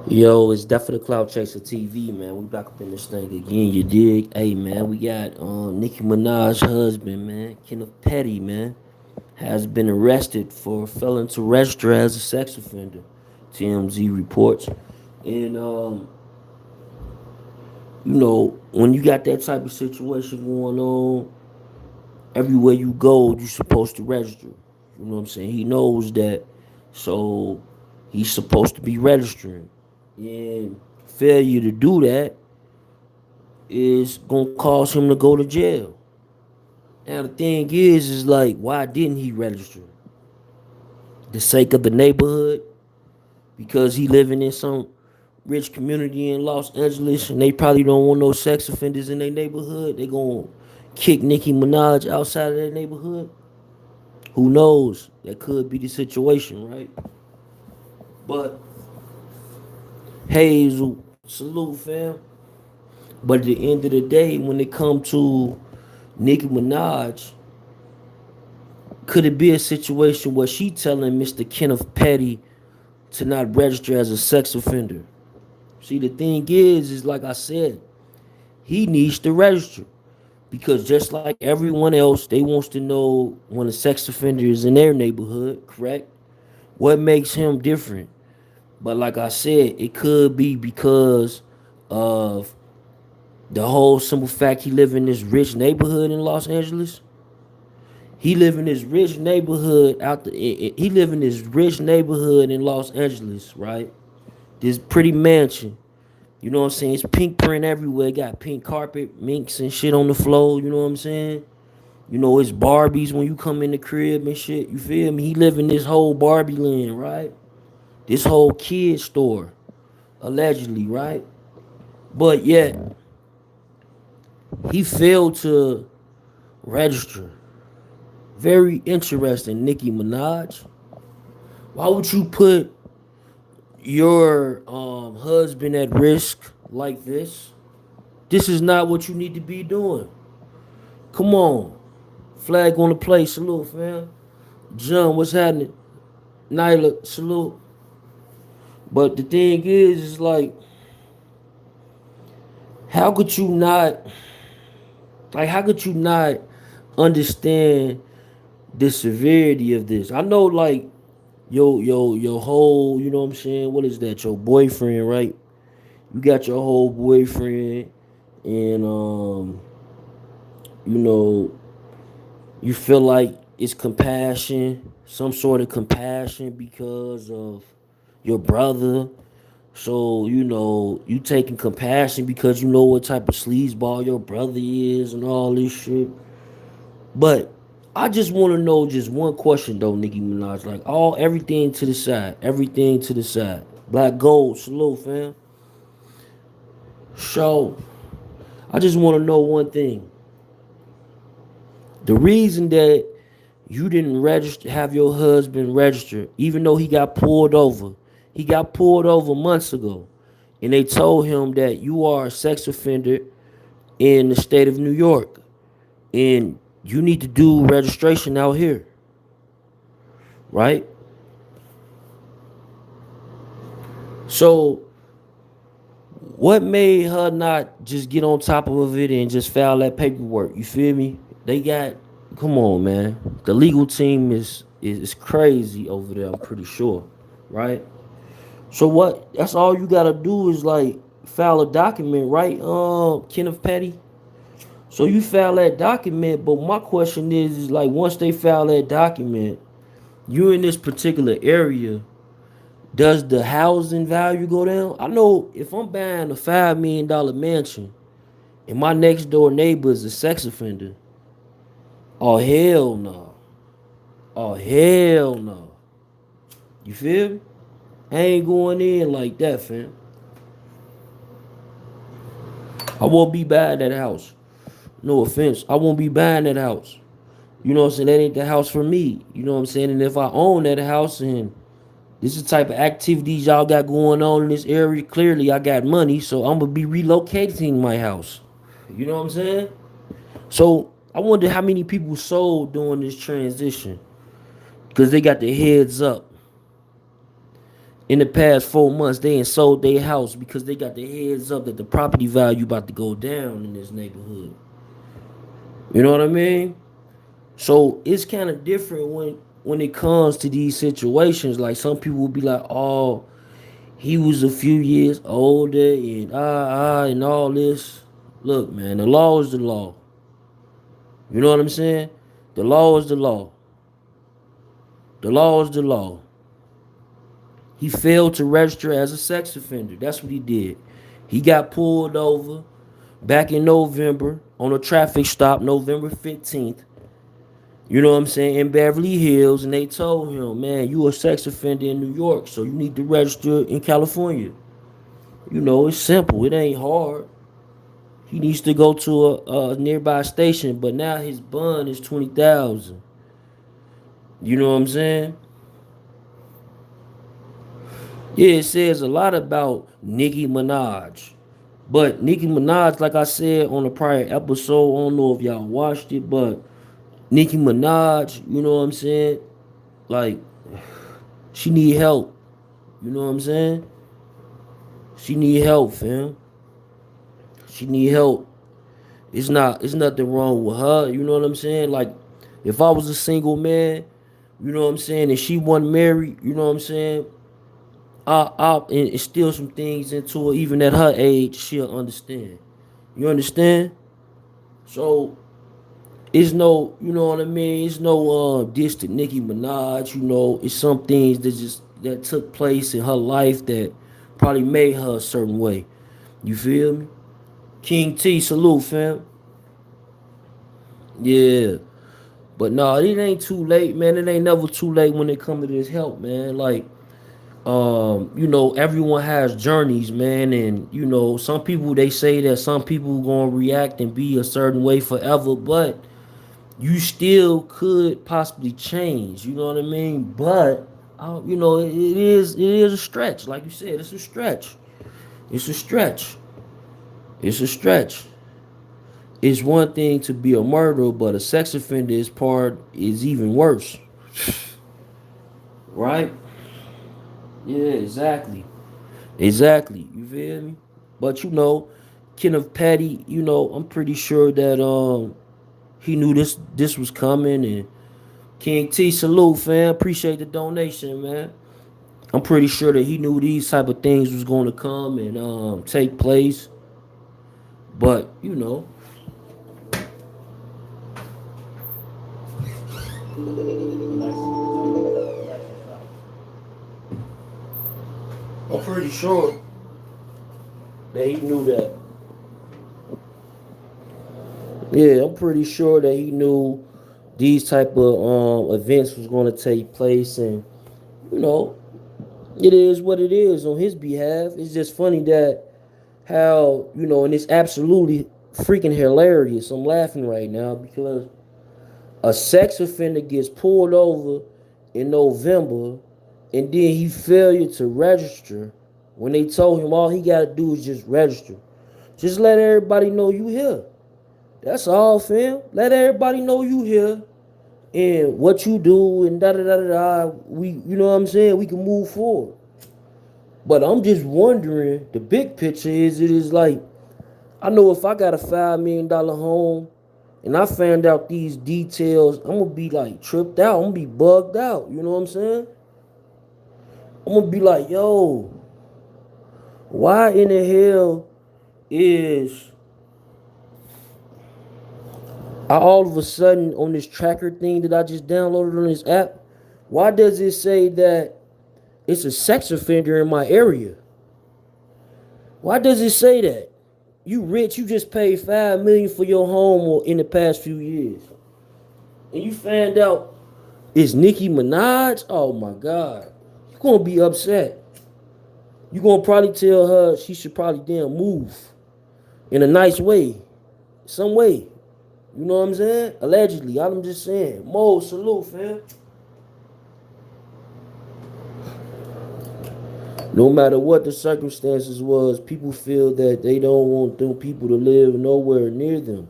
Yo, it's definitely Cloud Chaser TV, man. We back up in this thing again, you dig? Hey, man, we got Nicki Minaj's husband, man, Kenneth Petty, man, has been arrested for failing to register as a sex offender. TMZ reports. And, when you got that type of situation going on, everywhere you go, you're supposed to register. You know what I'm saying? He knows that, so he's supposed to be registering. And failure to do that is gonna cause him to go to jail. Now the thing is like, why didn't he register? The sake of the neighborhood? Because he living in some rich community in Los Angeles and they probably don't want no sex offenders in their neighborhood. They gonna kick Nicki Minaj outside of their neighborhood? Who knows? That could be the situation, right? But Hazel, salute fam. But at the end of the day, when it come to Nicki Minaj, could it be a situation where she telling Mr. Kenneth Petty to not register as a sex offender? See, the thing is like I said, he needs to register because just like everyone else, they wants to know when a sex offender is in their neighborhood, correct? What makes him different? But like I said, it could be because of the whole simple fact he live in this rich neighborhood in Los Angeles. He live in this rich neighborhood he live in this rich neighborhood in Los Angeles, right? This pretty mansion. You know what I'm saying? It's pink print everywhere. Got pink carpet, minks and shit on the floor. You know what I'm saying? You know, it's Barbies when you come in the crib and shit. You feel me? He live in this whole Barbie land, right? This whole kid store, allegedly, right? But yet, he failed to register. Very interesting, Nicki Minaj. Why would you put your husband at risk like this? This is not what you need to be doing. Come on. Flag on the play. Salute, fam. John, what's happening? Nyla, salute. But the thing is like, how could you not, how could you not understand the severity of this? I know, like, your whole, you know what I'm saying? What is that? Your boyfriend, right? You got your whole boyfriend, and you know, you feel like it's compassion, some sort of compassion because of your brother. So, you taking compassion because you know what type of sleazeball your brother is and all this shit. But I just want to know just one question though, Nicki Minaj. Like everything to the side, everything to the side. Black Gold, salute, fam. So I just want to know one thing. The reason that you didn't register, have your husband register, even though he got pulled over months ago, and they told him that you are a sex offender in the state of New York, and you need to do registration out here, right? So, what made her not just get on top of it and just file that paperwork? You feel me? They got, come on, man. The legal team is crazy over there. I'm pretty sure, right? So what? That's all you gotta do is like file a document, right? Kenneth Petty. So you file that document, but my question is like once they file that document, you in this particular area, does the housing value go down? I know if I'm buying a $5 million mansion and my next door neighbor is a sex offender, oh hell no. Oh hell no. You feel me? I ain't going in like that, fam. I won't be buying that house. No offense. I won't be buying that house. You know what I'm saying? That ain't the house for me. You know what I'm saying? And if I own that house and this is the type of activities y'all got going on in this area, clearly I got money, so I'm gonna be relocating my house. You know what I'm saying? So I wonder how many people sold during this transition. Because they got their heads up. In the past 4 months, they ain't sold their house because they got their heads up that the property value about to go down in this neighborhood. You know what I mean? So it's kind of different when it comes to these situations. Like some people will be like, "Oh, he was a few years older and and all this." Look, man, the law is the law. You know what I'm saying? The law is the law. The law is the law. He failed to register as a sex offender. That's what he did. He got pulled over back in November on a traffic stop, November 15th. You know what I'm saying? In Beverly Hills, and they told him, man, you a sex offender in New York, so you need to register in California. You know, it's simple. It ain't hard. He needs to go to a nearby station, but now his bond is 20,000. You know what I'm saying? Yeah, it says a lot about Nicki Minaj. But Nicki Minaj, like I said on a prior episode, I don't know if y'all watched it, but Nicki Minaj, you know what I'm saying? Like, she need help. You know what I'm saying? She need help, fam. She need help. It's nothing wrong with her. You know what I'm saying? Like, if I was a single man, you know what I'm saying, and she wasn't married, you know what I'm saying, I'll instill some things into her, even at her age, she'll understand. You understand? So it's no, you know what I mean? It's no diss to Nicki Minaj, you know, it's some things that took place in her life that probably made her a certain way. You feel me? King T, salute, fam. Yeah. But no, it ain't too late, man. It ain't never too late when it come to this help, man. Like, you know, everyone has journeys, man, and you know, some people they say that some people gonna react and be a certain way forever, but you still could possibly change. You know what I mean? But you know, it is a stretch, like you said. It's a stretch. It's a stretch. It's a stretch. It's one thing to be a murderer, but a sex offender is even worse, right? Yeah, exactly. Exactly. You feel me? But you know, Kenneth Petty, you know, I'm pretty sure that he knew this was coming. And King T, salute, fam. Appreciate the donation, man. I'm pretty sure that he knew these type of things was going to come and take place. But you know, I'm pretty sure that he knew that. Yeah, I'm pretty sure that he knew these type of events was going to take place, and you know, it is what it is on his behalf. It's just funny that how, you know, and it's absolutely freaking hilarious. I'm laughing right now because a sex offender gets pulled over in November and then he failed to register when they told him all he gotta do is just register. Just let everybody know you here. That's all, fam. Let everybody know you here and what you do and da da da da da. You know what I'm saying? We can move forward. But I'm just wondering, the big picture is it is like, I know if I got a $5 million home and I found out these details, I'm gonna be like tripped out. I'm gonna be bugged out. You know what I'm saying? I'm gonna be like, yo, why in the hell is I all of a sudden on this tracker thing that I just downloaded on this app? Why does it say that it's a sex offender in my area? Why does it say that? You rich, you just paid $5 million for your home in the past few years. And you found out it's Nicki Minaj? Oh my God. You're gonna be upset. You're gonna probably tell her she should probably damn move in a nice way. Some way. You know what I'm saying? Allegedly. I'm just saying. Mo, salute, fam. No matter what the circumstances was, people feel that they don't want them people to live nowhere near them.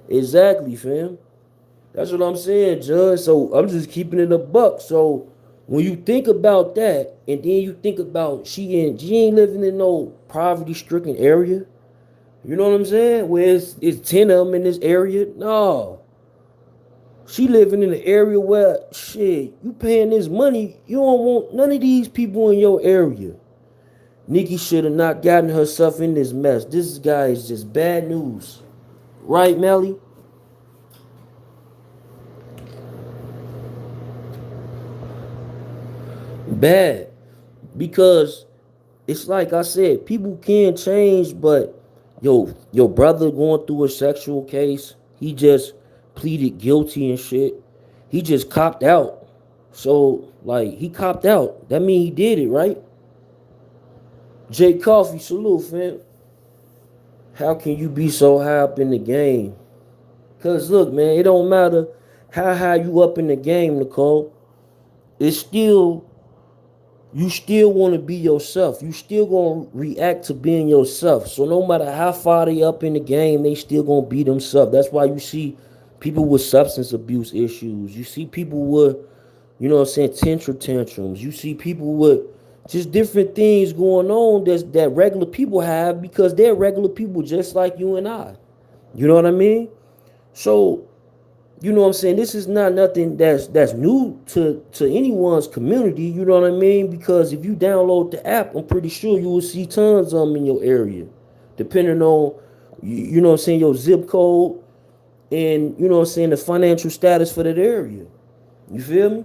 Exactly, fam. That's what I'm saying, Judge. So I'm just keeping it a buck. So When you think about that, and then you think about she ain't living in no poverty stricken area. You know what I'm saying? Where it's 10 of them in this area. No. She living in an area where shit, you paying this money, you don't want none of these people in your area. Nicki should have not gotten herself in this mess. This guy is just bad news. Right, Melly? Bad. Because it's like I said, people can change, but your brother going through a sexual case, he just pleaded guilty and shit. He just copped out. So like he copped out. That mean he did it, right? Jay Coffee, salute, fam. How can you be so high up in the game? Cause look, man, it don't matter how high you up in the game, Nicole. It's still you still want to be yourself. You still gonna react to being yourself. So no matter how far they up in the game, they still gonna be themselves. That's why you see people with substance abuse issues. You see people with, you know what I'm saying, tantrum tantrums. You see people with just different things going on that regular people have because they're regular people just like you and I. You know what I mean? So you know what I'm saying? This is not nothing that's new to anyone's community. You know what I mean? Because if you download the app, I'm pretty sure you will see tons of them in your area, depending on you know what I'm saying, your zip code and you know what I'm saying, the financial status for that area. You feel me?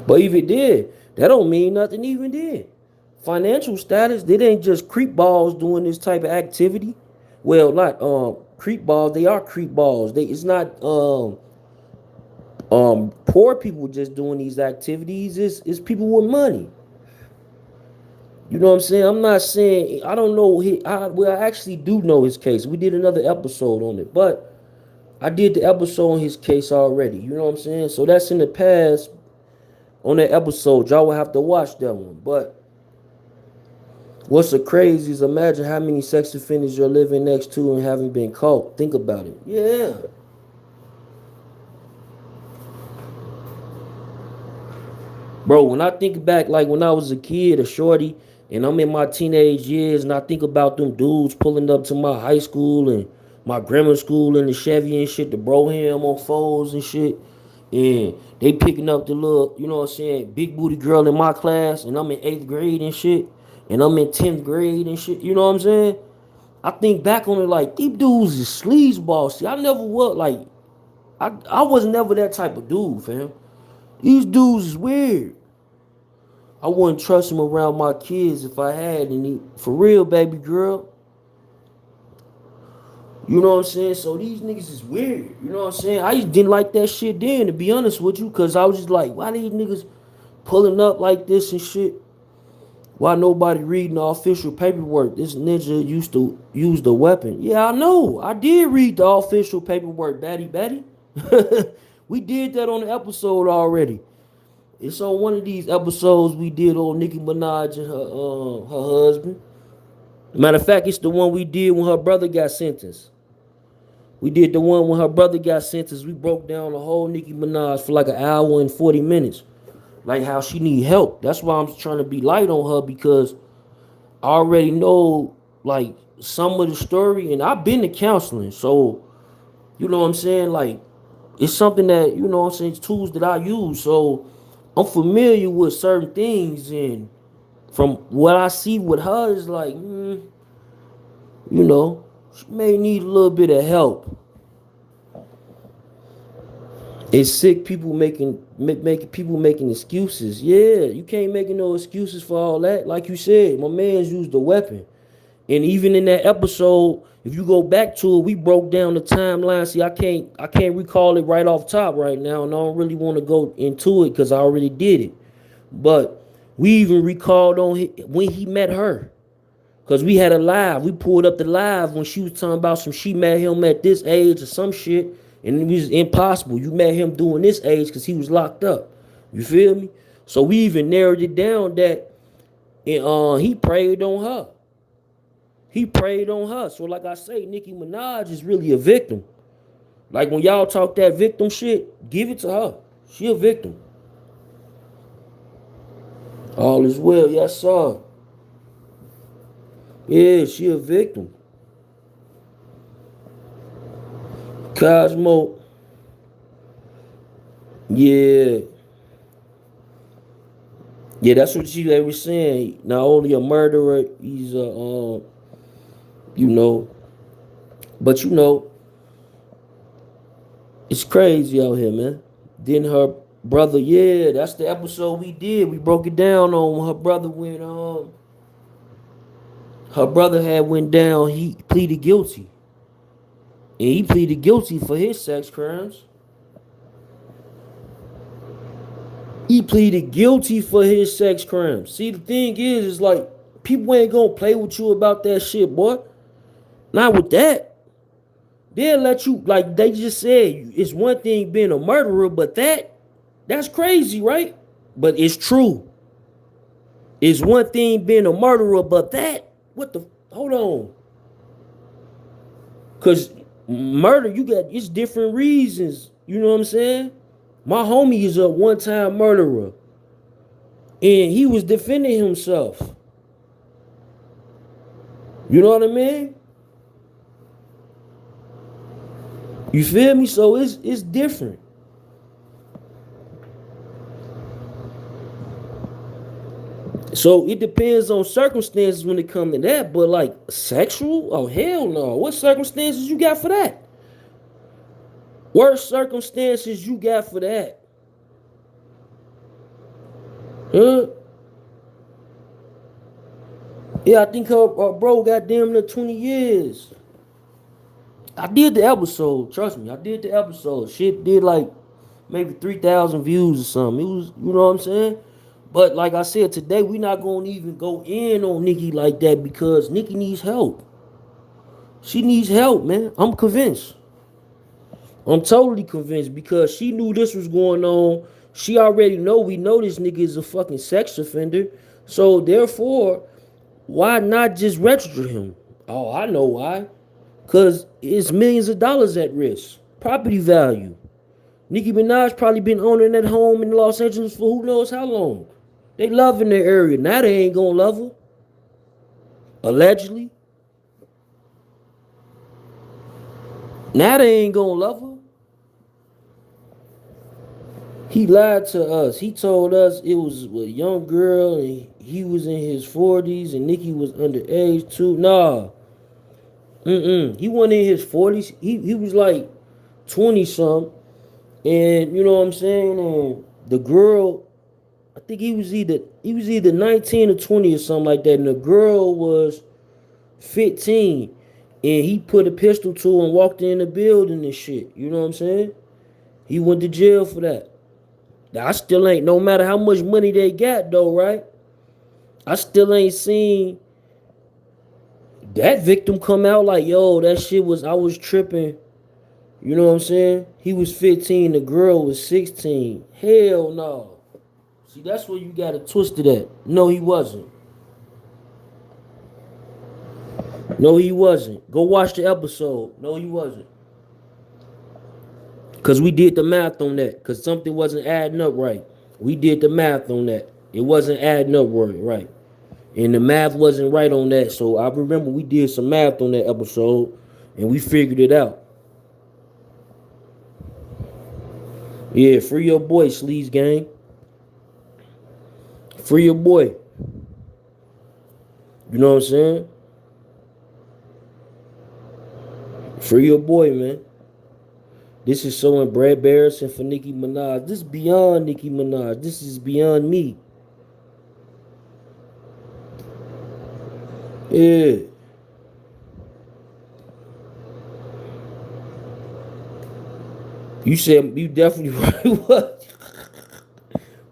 But if it did, that don't mean nothing even did. Financial status, they ain't just creep balls doing this type of activity. Well, not creep balls, they are creep balls. It's not poor people just doing these activities. It's people with money. You know what I'm saying? I'm not saying I don't know well, I actually do know his case. We did another episode on it, but I did the episode on his case already. You know what I'm saying? So that's in the past. On that episode, y'all will have to watch that one. But what's the crazy is imagine how many sex offenders you're living next to and haven't been caught. Think about it. Yeah. Bro, when I think back, like when I was a kid, a shorty, and I'm in my teenage years, and I think about them dudes pulling up to my high school and my grammar school in the Chevy and shit, the Broham on foes and shit, and they picking up the little, you know what I'm saying, big booty girl in my class, and I'm in 8th grade and shit, and I'm in 10th grade and shit, you know what I'm saying? I think back on it like, these dudes is sleazeball. See, I never was, like, I was never that type of dude, fam. These dudes is weird. I wouldn't trust him around my kids if I had any. For real, baby girl. You know what I'm saying? So these niggas is weird. You know what I'm saying? I just didn't like that shit then, to be honest with you, because I was just like, why these niggas pulling up like this and shit? Why nobody reading the official paperwork? This ninja used to use the weapon. Yeah, I know. I did read the official paperwork, Batty Batty. We did that on the episode already. It's on one of these episodes we did on Nicki Minaj and her husband. Matter of fact, it's the one we did when her brother got sentenced. We did the one when her brother got sentenced. We broke down the whole Nicki Minaj for like an hour and 40 minutes. Like how she need help. That's why I'm trying to be light on her because I already know like some of the story and I've been to counseling. So, you know what I'm saying? Like it's something that, you know what I'm saying, it's tools that I use. So I'm familiar with certain things and from what I see with her is like, you know, she may need a little bit of help. It's sick people making people making excuses. Yeah, you can't make no excuses for all that. Like you said, my man's used a weapon. And even in that episode, if you go back to it, we broke down the timeline. See, I can't recall it right off top right now, and I don't really want to go into it because I already did it. But we even recalled on when he met her. Cause we had a live. We pulled up the live when she was talking about some she met him at this age or some shit. And it was impossible. You met him doing this age because he was locked up. You feel me? So we even narrowed it down that he preyed on her. He preyed on her. So like I say, Nicki Minaj is really a victim. Like when y'all talk that victim shit, give it to her. She a victim. All is well, yes sir. Yeah, she a victim. Cosmo, yeah. Yeah, that's what she they were saying. Not only a murderer, he's a you know, but it's crazy out here, man. Then her brother, yeah, that's the episode we did. We broke it down on when her brother went her brother had went down, he pleaded guilty. And he pleaded guilty for his sex crimes. He pleaded guilty for his sex crimes. See, the thing is like, people ain't gonna play with you about that shit, boy. Not with that. They'll let you, like they just said, it's one thing being a murderer, but that's crazy, right? But it's true. It's one thing being a murderer, but what the, hold on. Cause murder, you got, it's different reasons. You know what I'm saying? My homie is a one-time murderer. And he was defending himself. You know what I mean? You feel me? So it's different. So it depends on circumstances when it comes to that, but like sexual? Oh hell no. What circumstances you got for that? Worst circumstances you got for that? Huh? Yeah, I think her bro got damn near 20 years. I did the episode, trust me, I did the episode. Shit did like maybe 3,000 views or something. It was, you know what I'm saying? But like I said, today we not gonna even go in on Nicki like that because Nicki needs help. She needs help, man. I'm convinced. I'm totally convinced because she knew this was going on. She already know we know this nigga is a fucking sex offender. So therefore, why not just register him? Oh, I know why. Cause it's millions of dollars at risk. Property value. Nicki Minaj probably been owning that home in Los Angeles for who knows how long. They love in their area. Now they ain't gonna love her. Allegedly. Now they ain't gonna love her. He lied to us. He told us it was a young girl and he was in his 40s and Nicki was underage too. Nah. He wasn't in his 40s. He was like 20 something. And you know what I'm saying? And the girl, I think he was either 19 or 20 or something like that. And the girl was 15. And he put a pistol to her and walked in the building and shit. You know what I'm saying? He went to jail for that. I still ain't, no matter how much money they got though, right? I still ain't seen that victim come out like, yo, that shit was, I was tripping. You know what I'm saying? He was 15, the girl was 16. Hell no. See, that's where you got it twisted at. No, he wasn't. No, he wasn't. Go watch the episode. No, he wasn't. Because we did the math on that. Because something wasn't adding up right. We did the math on that. It wasn't adding up right. And the math wasn't right on that. So I remember we did some math on that episode. And we figured it out. Yeah, free your boy, Sleaze Gang. Free your boy. You know what I'm saying? Free your boy, man. This is so embarrassing for Nicki Minaj. This is beyond Nicki Minaj. This is beyond me. Yeah. You said you definitely right. What?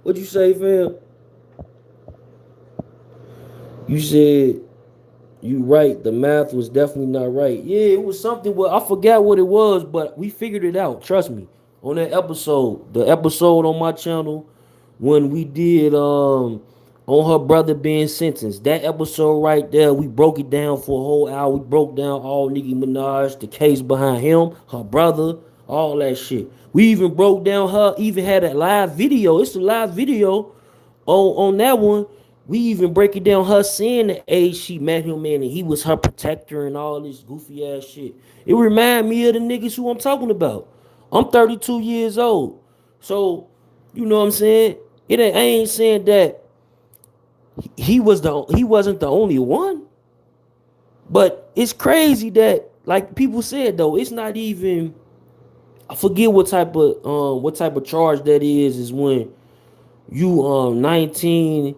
What'd you say, fam? You said you right. The math was definitely not right. Yeah, it was something. Well, I forgot what it was, but we figured it out. Trust me. On that episode, the episode on my channel when we did on her brother being sentenced. That episode right there, we broke it down for a whole hour. We broke down all Nicki Minaj, the case behind him, her brother, all that shit. We even broke down her, even had a live video. It's a live video on that one. We even break it down her saying the age she met him in and he was her protector and all this goofy ass shit. It remind me of the niggas who I'm talking about. I'm 32 years old. So, you know what I'm saying? I ain't saying that he wasn't the only one. But it's crazy that, like people said though, it's not even, I forget what type of charge that is when you 19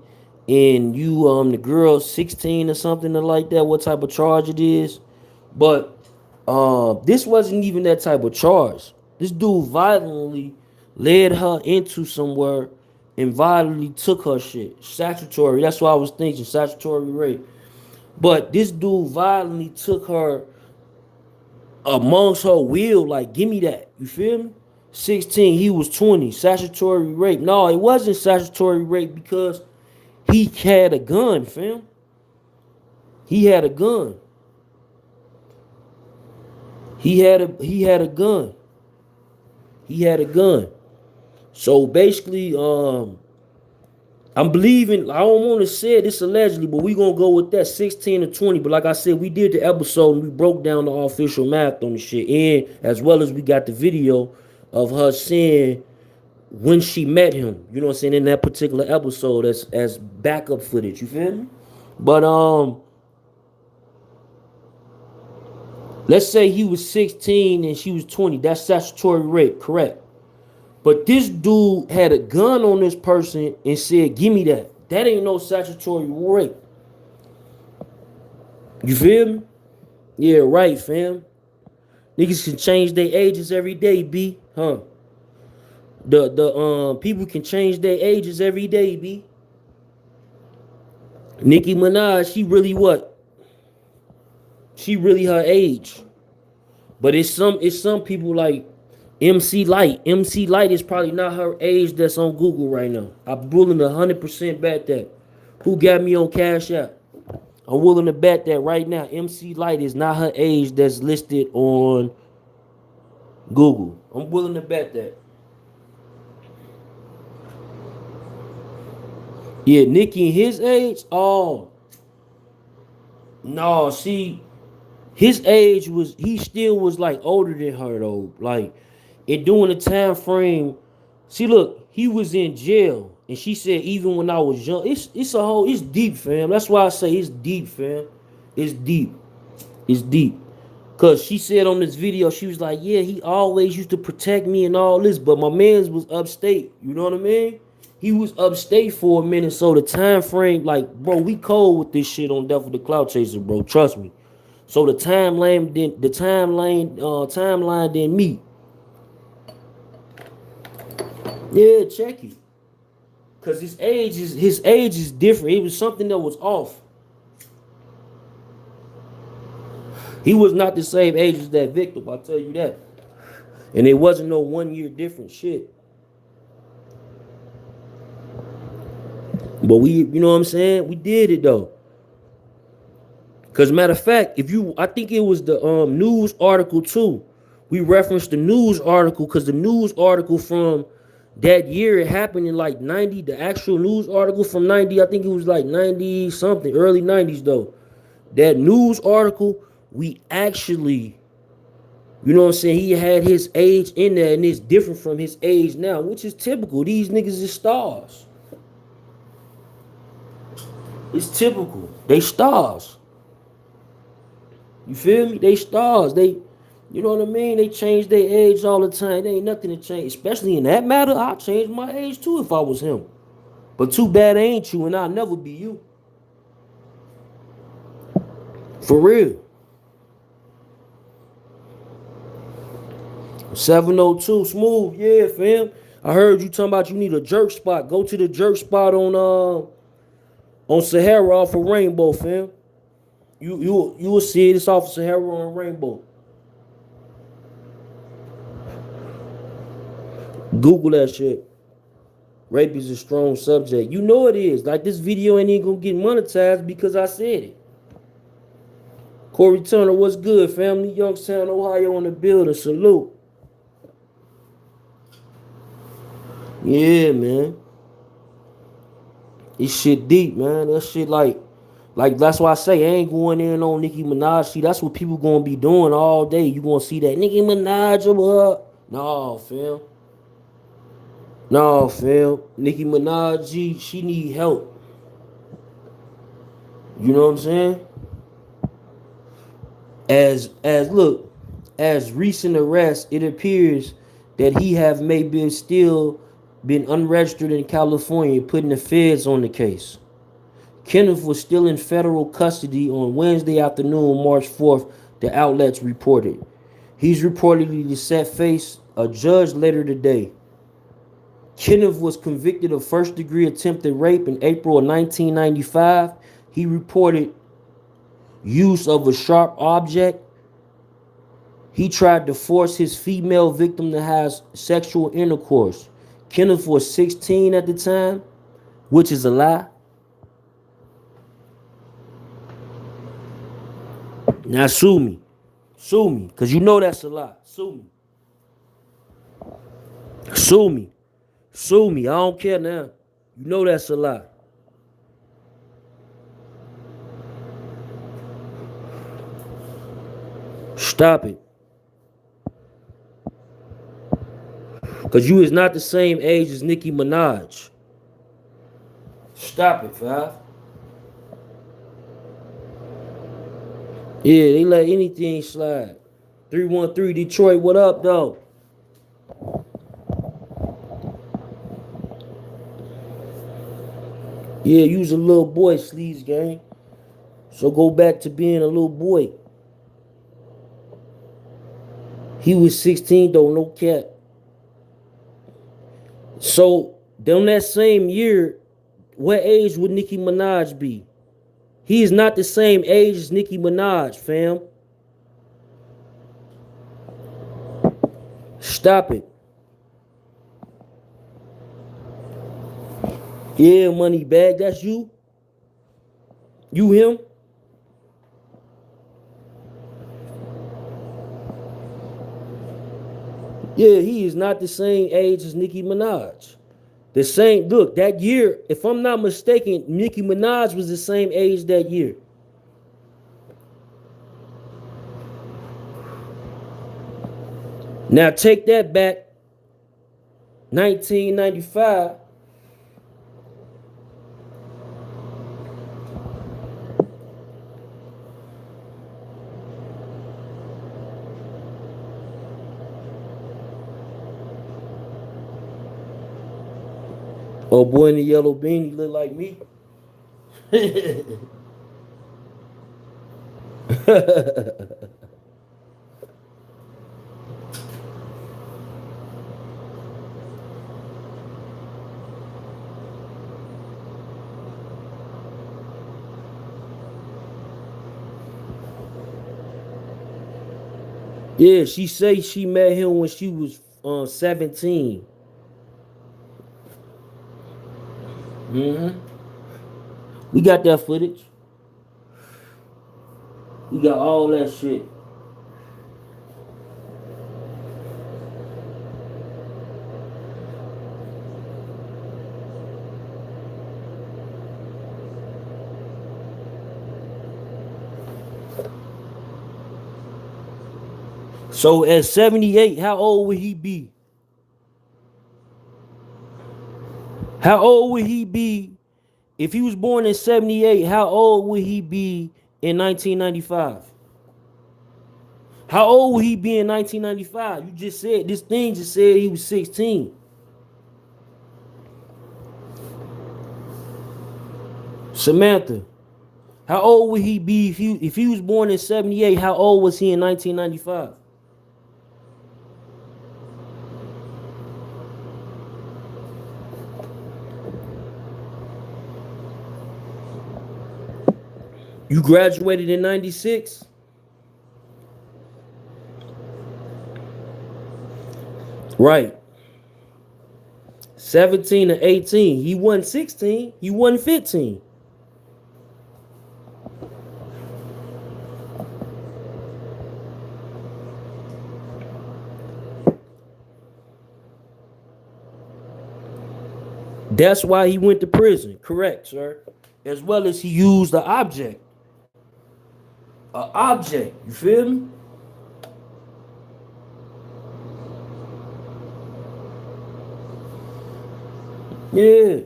and you the girl 16 or something like that, what type of charge it is. But this wasn't even that type of charge. This dude violently led her into somewhere and violently took her shit. Statutory. That's what I was thinking. Statutory rape. But this dude violently took her amongst her will, like, give me that. You feel me? 16, he was 20. Statutory rape. No, it wasn't statutory rape because he had a gun, fam. He had a gun. He had a gun. He had a gun. So basically, I'm believing, I don't want to say this allegedly, but we gonna go with that 16 to 20. But like I said, we did the episode and we broke down the official math on the shit. And as well as we got the video of her saying when she met him, you know what I'm saying, in that particular episode as backup footage, you feel me? But let's say he was 16 and she was 20. That's statutory rape, correct? But this dude had a gun on this person and said, give me that. That ain't no statutory rape. You feel me? Yeah, right, fam. Niggas can change their ages every day, B. Huh? The people can change their ages every day, B. Nicki Minaj, she really what? She really her age. But it's some people like MC Light. MC Light is probably not her age that's on Google right now. I'm willing to 100% bet that. Who got me on Cash App? I'm willing to bet that right now MC Light is not her age that's listed on Google. I'm willing to bet that. Yeah, Nicki his age? Oh, no, see, his age was, he still was like older than her though. Like, it during the time frame. See, look, he was in jail, and she said even when I was young, it's deep, fam. That's why I say it's deep, fam. It's deep. It's deep. Cause she said on this video, she was like, yeah, he always used to protect me and all this, but my man's was upstate. You know what I mean? He was upstate for a minute, so the time frame, like, bro, we cold with this shit on Death of the Cloud Chaser, bro. Trust me. So the timeline didn't meet. Yeah, check it. Cause his age is different. It was something that was off. He was not the same age as that victim, I'll tell you that. And it wasn't no 1 year different shit. But we, you know what I'm saying? We did it though. Cause matter of fact, I think it was the news article too. We referenced the news article because the news article from that year, it happened in like 90. The actual news article from 90, I think it was like 90 something, early 90s though. That news article, we actually, you know what I'm saying, he had his age in there and it's different from his age now, which is typical. These niggas is stars. It's typical. They stars. You feel me? They stars. They, you know what I mean? They change their age all the time. There ain't nothing to change. Especially in that matter, I'll change my age too if I was him. But too bad I ain't you and I'll never be you. For real. 702 Smooth. Yeah, fam. I heard you talking about you need a jerk spot. Go to the jerk spot on Sahara off of Rainbow, fam. You will see it. It's off of Sahara on Rainbow. Google that shit. Rape is a strong subject. You know it is. Like, this video ain't even gonna get monetized because I said it. Corey Turner, what's good, family? Youngstown, Ohio, on the building. Salute. Yeah, man. This shit deep, man. That shit like that's why I say I ain't going in on Nicki Minaj. See, that's what people gonna be doing all day. You gonna see that Nicki Minaj what? No, fam. No, fam. Nicki Minaj, she need help. You know what I'm saying? As look, as recent arrest, it appears that he have maybe still been unregistered in California, putting the feds on the case. Kenneth was still in federal custody on Wednesday afternoon, March 4th, the outlets reported. He's reportedly to set face a judge later today. Kenneth was convicted of first-degree attempted rape in April of 1995. He reported use of a sharp object. He tried to force his female victim to have sexual intercourse. Kenneth was 16 at the time, which is a lie. Now sue me. Sue me, because you know that's a lie. Sue me. Sue me. Sue me. I don't care now. You know that's a lie. Stop it. Because you is not the same age as Nicki Minaj. Stop it, Five. Yeah, they let anything slide. 313 Detroit, what up, though? Yeah, you was a little boy, Sleeves gang. So go back to being a little boy. He was 16 though, no cap. So, on that same year, what age would Nicki Minaj be? He is not the same age as Nicki Minaj, fam. Stop it. Yeah, money bag, that's you? You him? Yeah, he is not the same age as Nicki Minaj. The same, look, that year, if I'm not mistaken, Nicki Minaj was the same age that year. Now take that back, 1995. Oh, boy in the yellow beanie look like me. Yeah, she say she met him when she was 17. We got that footage. We got all that shit. So at 78, how old would he be? How old would he be if he was born in 78? How old would he be in 1995? How old would he be in 1995? You just said this thing just said he was 16. Samantha, how old would he be if he was born in 78? How old was he in 1995? You graduated in 96? Right. 17 to 18. He won 16. He won 15. That's why he went to prison. Correct, sir. As well as he used the object. An object. You feel me? Yeah.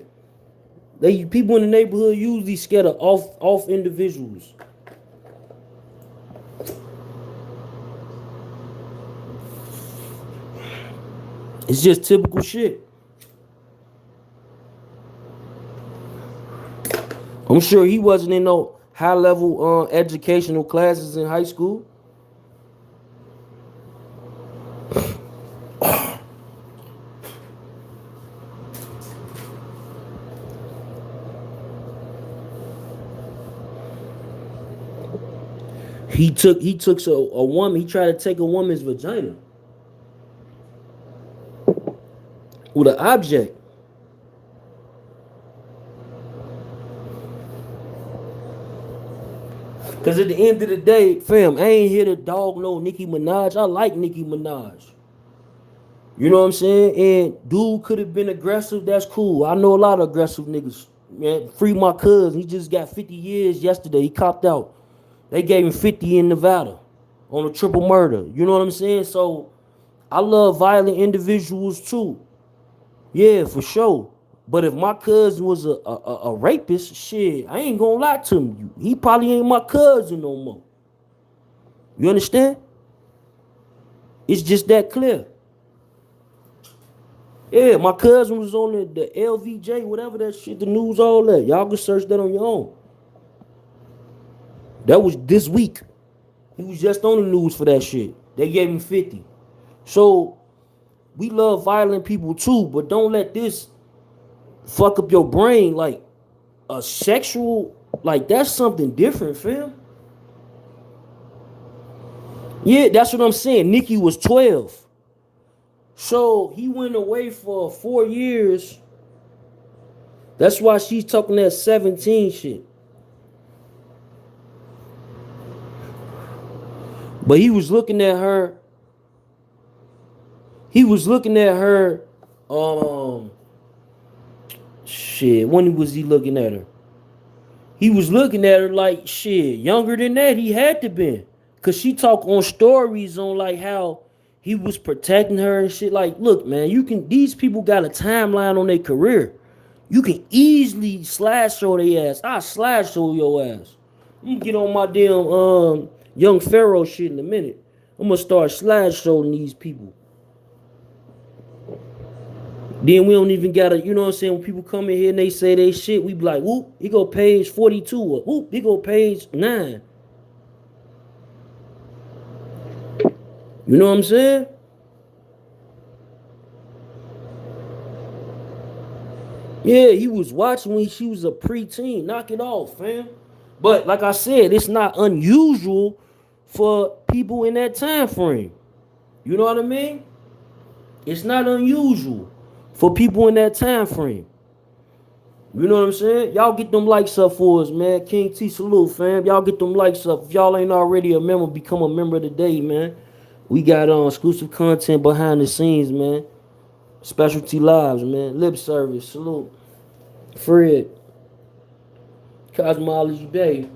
They people in the neighborhood usually scared of off individuals. It's just typical shit. I'm sure he wasn't in no high level educational classes in high school. He took a woman. He tried to take a woman's vagina with an object. Cause at the end of the day, fam, I ain't here to dog no Nicki Minaj. I like Nicki Minaj. You know what I'm saying? And dude could have been aggressive. That's cool. I know a lot of aggressive niggas. Man, free my cousin. He just got 50 years yesterday. He copped out. They gave him 50 in Nevada on a triple murder. You know what I'm saying? So I love violent individuals too. Yeah, for sure. But if my cousin was a rapist, shit, I ain't gonna lie to him. He probably ain't my cousin no more. You understand? It's just that clear. Yeah, my cousin was on the LVJ, whatever that shit, the news, all that. Y'all can search that on your own. That was this week. He was just on the news for that shit. They gave him 50. So we love violent people too, but don't let this fuck up your brain. Like a sexual, like that's something different, fam. Yeah, that's what I'm saying. Nicki was 12. So he went away for 4 years. That's why she's talking that 17 shit. But he was looking at her. He was looking at her. Shit. When was he looking at her? He was looking at her like shit. Younger than that, he had to be. Cause she talk on stories on like how he was protecting her and shit. Like, look, man, you can. These people got a timeline on their career. You can easily slash show their ass. I slash show your ass. I'm gonna get on my damn young Pharaoh shit in a minute. I'm gonna start slash showing these people. Then we don't even gotta, you know what I'm saying? When people come in here and they say they shit, we be like, whoop, he go page 42, or whoop, he go page 9. You know what I'm saying? Yeah, he was watching when she was a preteen. Knock it off, fam. But like I said, it's not unusual for people in that time frame. You know what I mean? It's not unusual for people in that time frame. You know what I'm saying? Y'all get them likes up for us, man. King T salute, fam. Y'all get them likes up. If y'all ain't already a member, become a member today, man. We got exclusive content behind the scenes, man. Specialty lives, man. Lip service, salute. Fred. Cosmology Bay.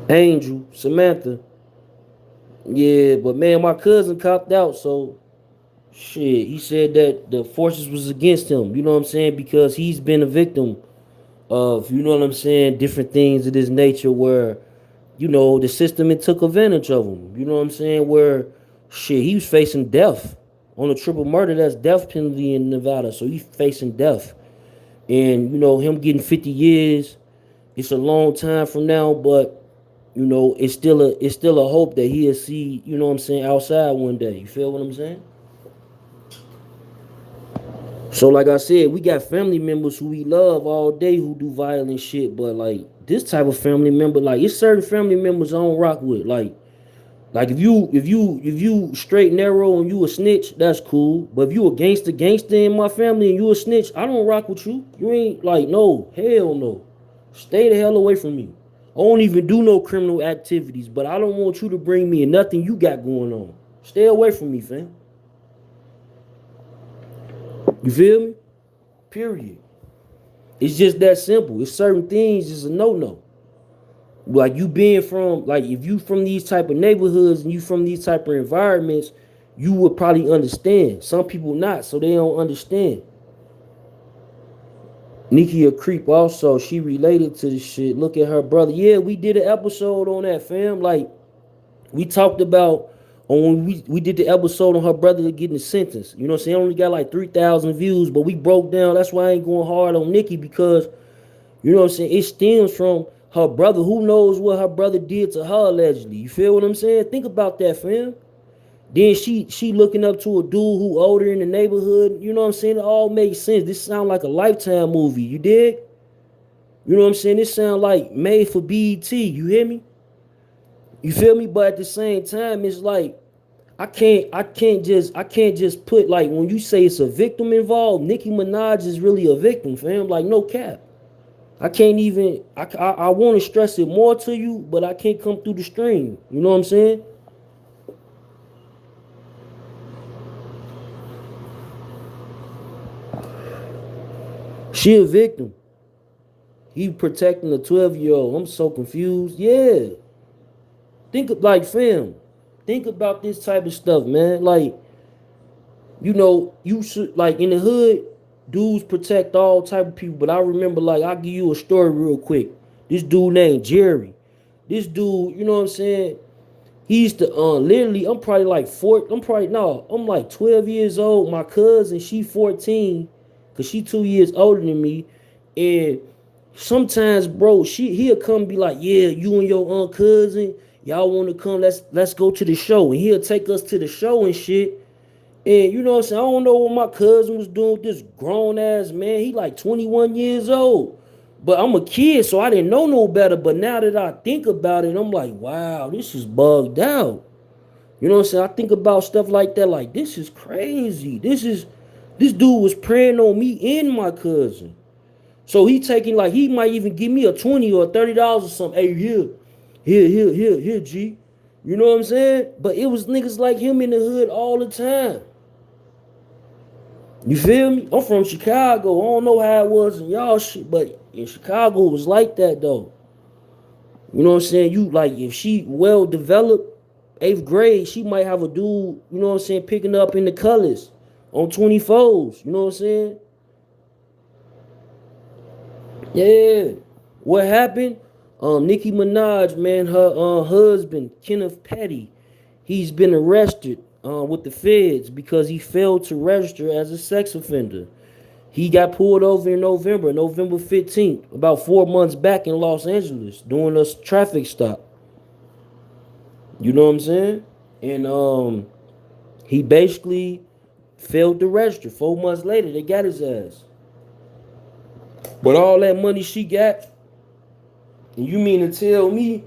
Angel. Samantha. Yeah, but man, my cousin copped out, so shit. He said that the forces was against him, you know what I'm saying? Because he's been a victim of, you know what I'm saying, different things of this nature where, you know, the system it took advantage of him. You know what I'm saying? Where shit, he was facing death. On a triple murder, that's death penalty in Nevada. So he's facing death. And, you know, him getting 50 years, it's a long time from now, but you know, it's still a hope that he'll see, you know what I'm saying, outside one day. You feel what I'm saying? So like I said, we got family members who we love all day who do violent shit, but like this type of family member, like it's certain family members I don't rock with. Like if you straight narrow and you a snitch, that's cool. But if you a gangster in my family and you a snitch, I don't rock with you. You ain't like no, hell no. Stay the hell away from me. I don't even do no criminal activities, but I don't want you to bring me in nothing you got going on. Stay away from me, fam. You feel me? Period. It's just that simple. It's certain things is a no-no. Like you being from, like if you from these type of neighborhoods and you from these type of environments, you would probably understand. Some people not, so they don't understand. Nicki a creep also. She related to this shit. Look at her brother. Yeah, we did an episode on that, fam. Like we talked about on when we did the episode on her brother getting sentenced. You know what I'm saying? Only got like 3,000 views, but we broke down. That's why I ain't going hard on Nicki because you know what I'm saying? It stems from her brother. Who knows what her brother did to her allegedly? You feel what I'm saying? Think about that, fam. Then she looking up to a dude who older in the neighborhood. You know what I'm saying? It all makes sense. This sound like a Lifetime movie. You dig? You know what I'm saying? This sound like made for BET. You hear me? You feel me? But at the same time, it's like I can't just put like when you say it's a victim involved. Nicki Minaj is really a victim, fam. Like no cap. I can't even. I want to stress it more to you, but I can't come through the stream. You know what I'm saying? She a victim. He protecting a 12-year-old. I'm so confused. Yeah. Think of like fam. Think about this type of stuff, man. Like, you know, you should like in the hood, dudes protect all type of people. But I remember like I'll give you a story real quick. This dude named Jerry. This dude, you know what I'm saying? He used to literally, I'm probably like I'm like 12 years old. My cousin, she 14, cause she 2 years older than me. And sometimes, bro, he'll come and be like, yeah, you and your cousin, y'all wanna come, let's go to the show. And he'll take us to the show and shit. And you know what I'm saying? I don't know what my cousin was doing with this grown ass man. He like 21 years old. But I'm a kid, so I didn't know no better. But now that I think about it, I'm like, wow, this is bugged out. You know what I'm saying? I think about stuff like that, like this is crazy. This dude was preying on me and my cousin. So he taking like he might even give me a 20 or $30 or something. Hey, here, G. You know what I'm saying? But it was niggas like him in the hood all the time. You feel me? I'm from Chicago. I don't know how it was in y'all shit, but in Chicago it was like that though. You know what I'm saying? You like if she well developed, 8th grade, she might have a dude, you know what I'm saying, picking up in the colors on 24s. You know what I'm saying? Yeah. What happened? Nicki Minaj, man, her husband, Kenneth Petty, he's been arrested with the feds because he failed to register as a sex offender. He got pulled over in November 15th, about 4 months back in Los Angeles, doing a traffic stop. You know what I'm saying? And he basically failed to register. 4 months later, they got his ass. But all that money she got, and you mean to tell me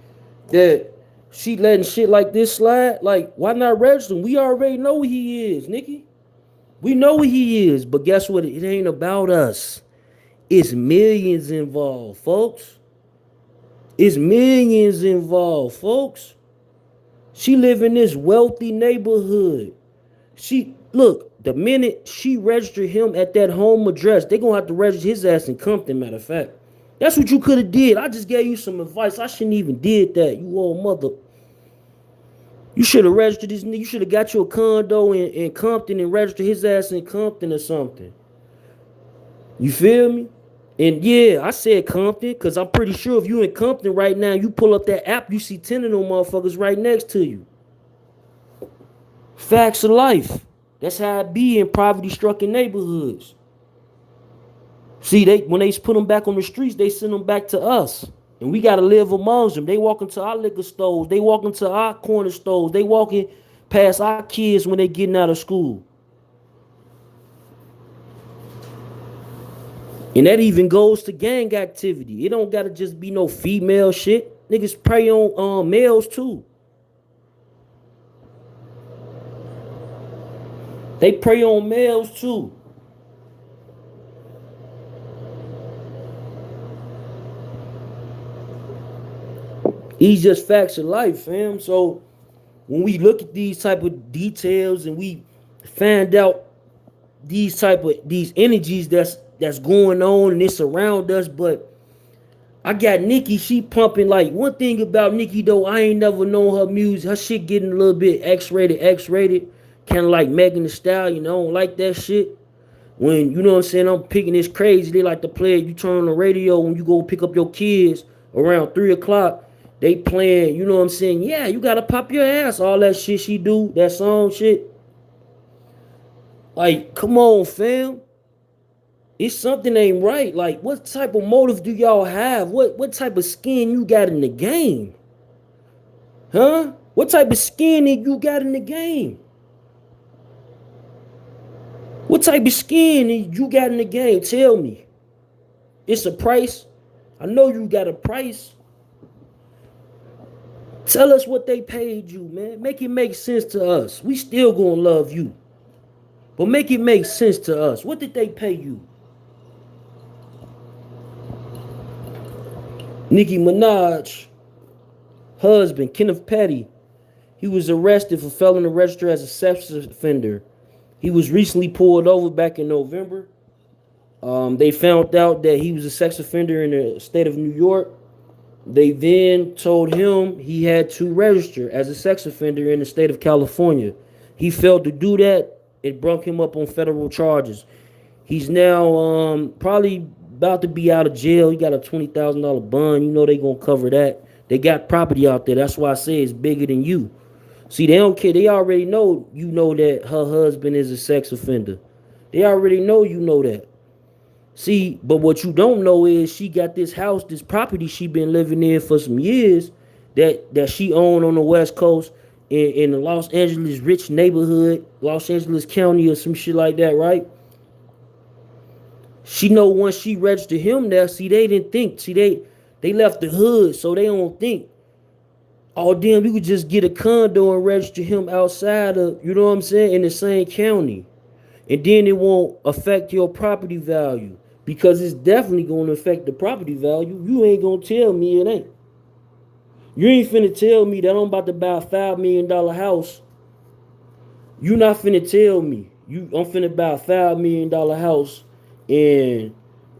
that she letting shit like this slide? Like, why not register him? We already know who he is, Nicki. We know who he is, but guess what? It ain't about us. It's millions involved, folks. It's millions involved, folks. She live in this wealthy neighborhood. She look, the minute she registered him at that home address, they gonna have to register his ass in Compton, matter of fact. That's what you could have did. I just gave you some advice. I shouldn't even did that, you old mother. You should have registered this nigga. You should have got you a condo in Compton and registered his ass in Compton or something. You feel me? And yeah, I said Compton because I'm pretty sure if you in Compton right now, you pull up that app, you see 10 of them motherfuckers right next to you. Facts of life. That's how it be in poverty-stricken neighborhoods. See, they when they put them back on the streets, they send them back to us. And we gotta live amongst them. They walk into our liquor stores, they walk into our corner stores, they walking past our kids when they getting out of school. And that even goes to gang activity. It don't gotta just be no female shit. Niggas prey on males too. They prey on males too. These just facts of life, fam. So when we look at these type of details and we find out these energies that's going on and it's around us. But I got Nicki, she pumping. Like, one thing about Nicki though, I ain't never known her music. Her shit getting a little bit X-rated, kind of like Megan Thee Stallion. I don't like that shit. When, you know what I'm saying, I'm picking this crazy. They like to play it. You turn on the radio when you go pick up your kids around 3 o'clock. They playing, you know what I'm saying? Yeah, you gotta pop your ass. All that shit she do, that song shit. Like, come on, fam. It's something ain't right. Like, what type of motive do y'all have? What type of skin you got in the game? Huh? What type of skin you got in the game? What type of skin you got in the game? Tell me. It's a price. I know you got a price. Tell us what they paid you, man. Make it make sense to us. We still gonna love you. But make it make sense to us. What did they pay you? Nicki Minaj, husband, Kenneth Petty, he was arrested for failing to register as a sex offender. He was recently pulled over back in November. They found out that he was a sex offender in the state of New York. They then told him he had to register as a sex offender in the state of California. He failed to do that. It brought him up on federal charges. He's now probably about to be out of jail. He got a $20,000 bond. You know they gonna cover that. They got property out there. That's why I say it's bigger than you. See, they don't care. They already know you know that her husband is a sex offender. They already know you know that. See, but what you don't know is she got this house, this property she been living in for some years that she owned on the West Coast in the Los Angeles rich neighborhood, Los Angeles County or some shit like that, right? She know once she registered him there, see, they didn't think. See, they left the hood, so they don't think. Oh, damn, you could just get a condo and register him outside of, you know what I'm saying, in the same county. And then it won't affect your property value. Because it's definitely going to affect the property value. You ain't going to tell me it ain't. You ain't finna tell me that I'm about to buy a $5 million house. You not finna tell me. I'm finna buy a $5 million house. And,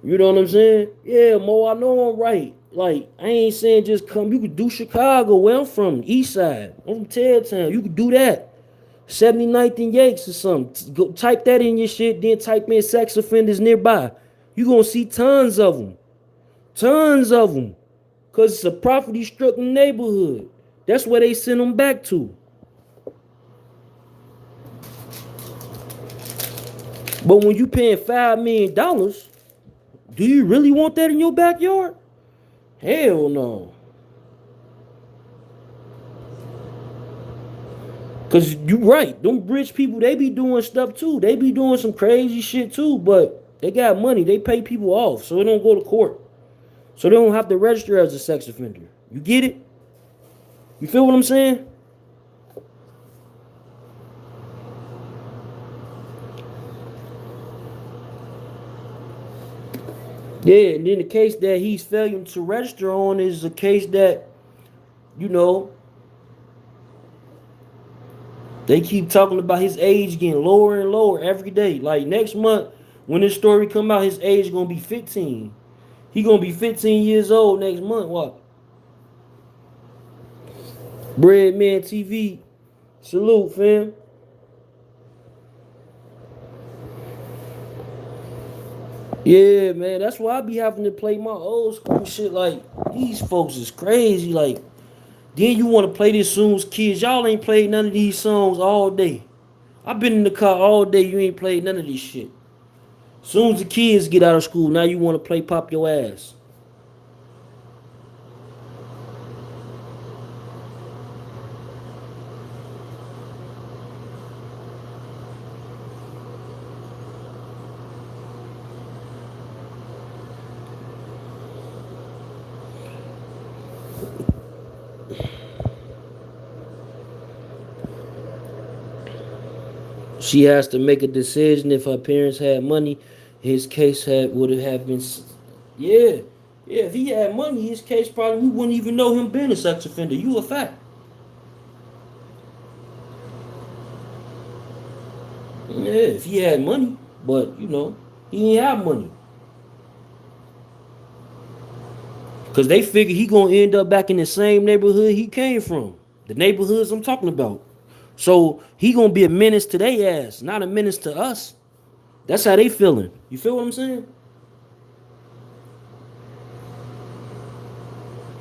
you know what I'm saying? Yeah, Mo, I know I'm right. Like, I ain't saying just come. You could do Chicago, where I'm from, East Side. I'm from Town. You could do that. 79th and Yakes or something. Go type that in your shit, then type in sex offenders nearby. You gonna see tons of them. Tons of them. Because it's a poverty-stricken neighborhood. That's where they send them back to. But when you paying $5 million, do you really want that in your backyard? Hell no. Because you right. Them rich people, they be doing stuff too. They be doing some crazy shit too. But they got money. They pay people off. So they don't go to court. So they don't have to register as a sex offender. You get it? You feel what I'm saying? Yeah, and then the case that he's failing to register on is a case that, you know, they keep talking about his age getting lower and lower every day. Like next month, when this story come out, his age gonna be 15. He gonna be 15 years old next month. What? Breadman TV. Salute, fam. Yeah, man. That's why I be having to play my old school shit. Like, these folks is crazy. Like, then you want to play this soon as kids. Y'all ain't played none of these songs all day. I've been in the car all day. You ain't played none of this shit. Soon as the kids get out of school, now you want to play Pop Your Ass. She has to make a decision. If her parents had money, his case would have been. Yeah, yeah. If he had money, his case probably we wouldn't even know him being a sex offender. You a fact. Yeah, if he had money. But you know, he ain't have money. Cause they figure he gonna end up back in the same neighborhood he came from. The neighborhoods I'm talking about. So he gonna be a menace to their ass, not a menace to us. That's how they feeling. You feel what I'm saying?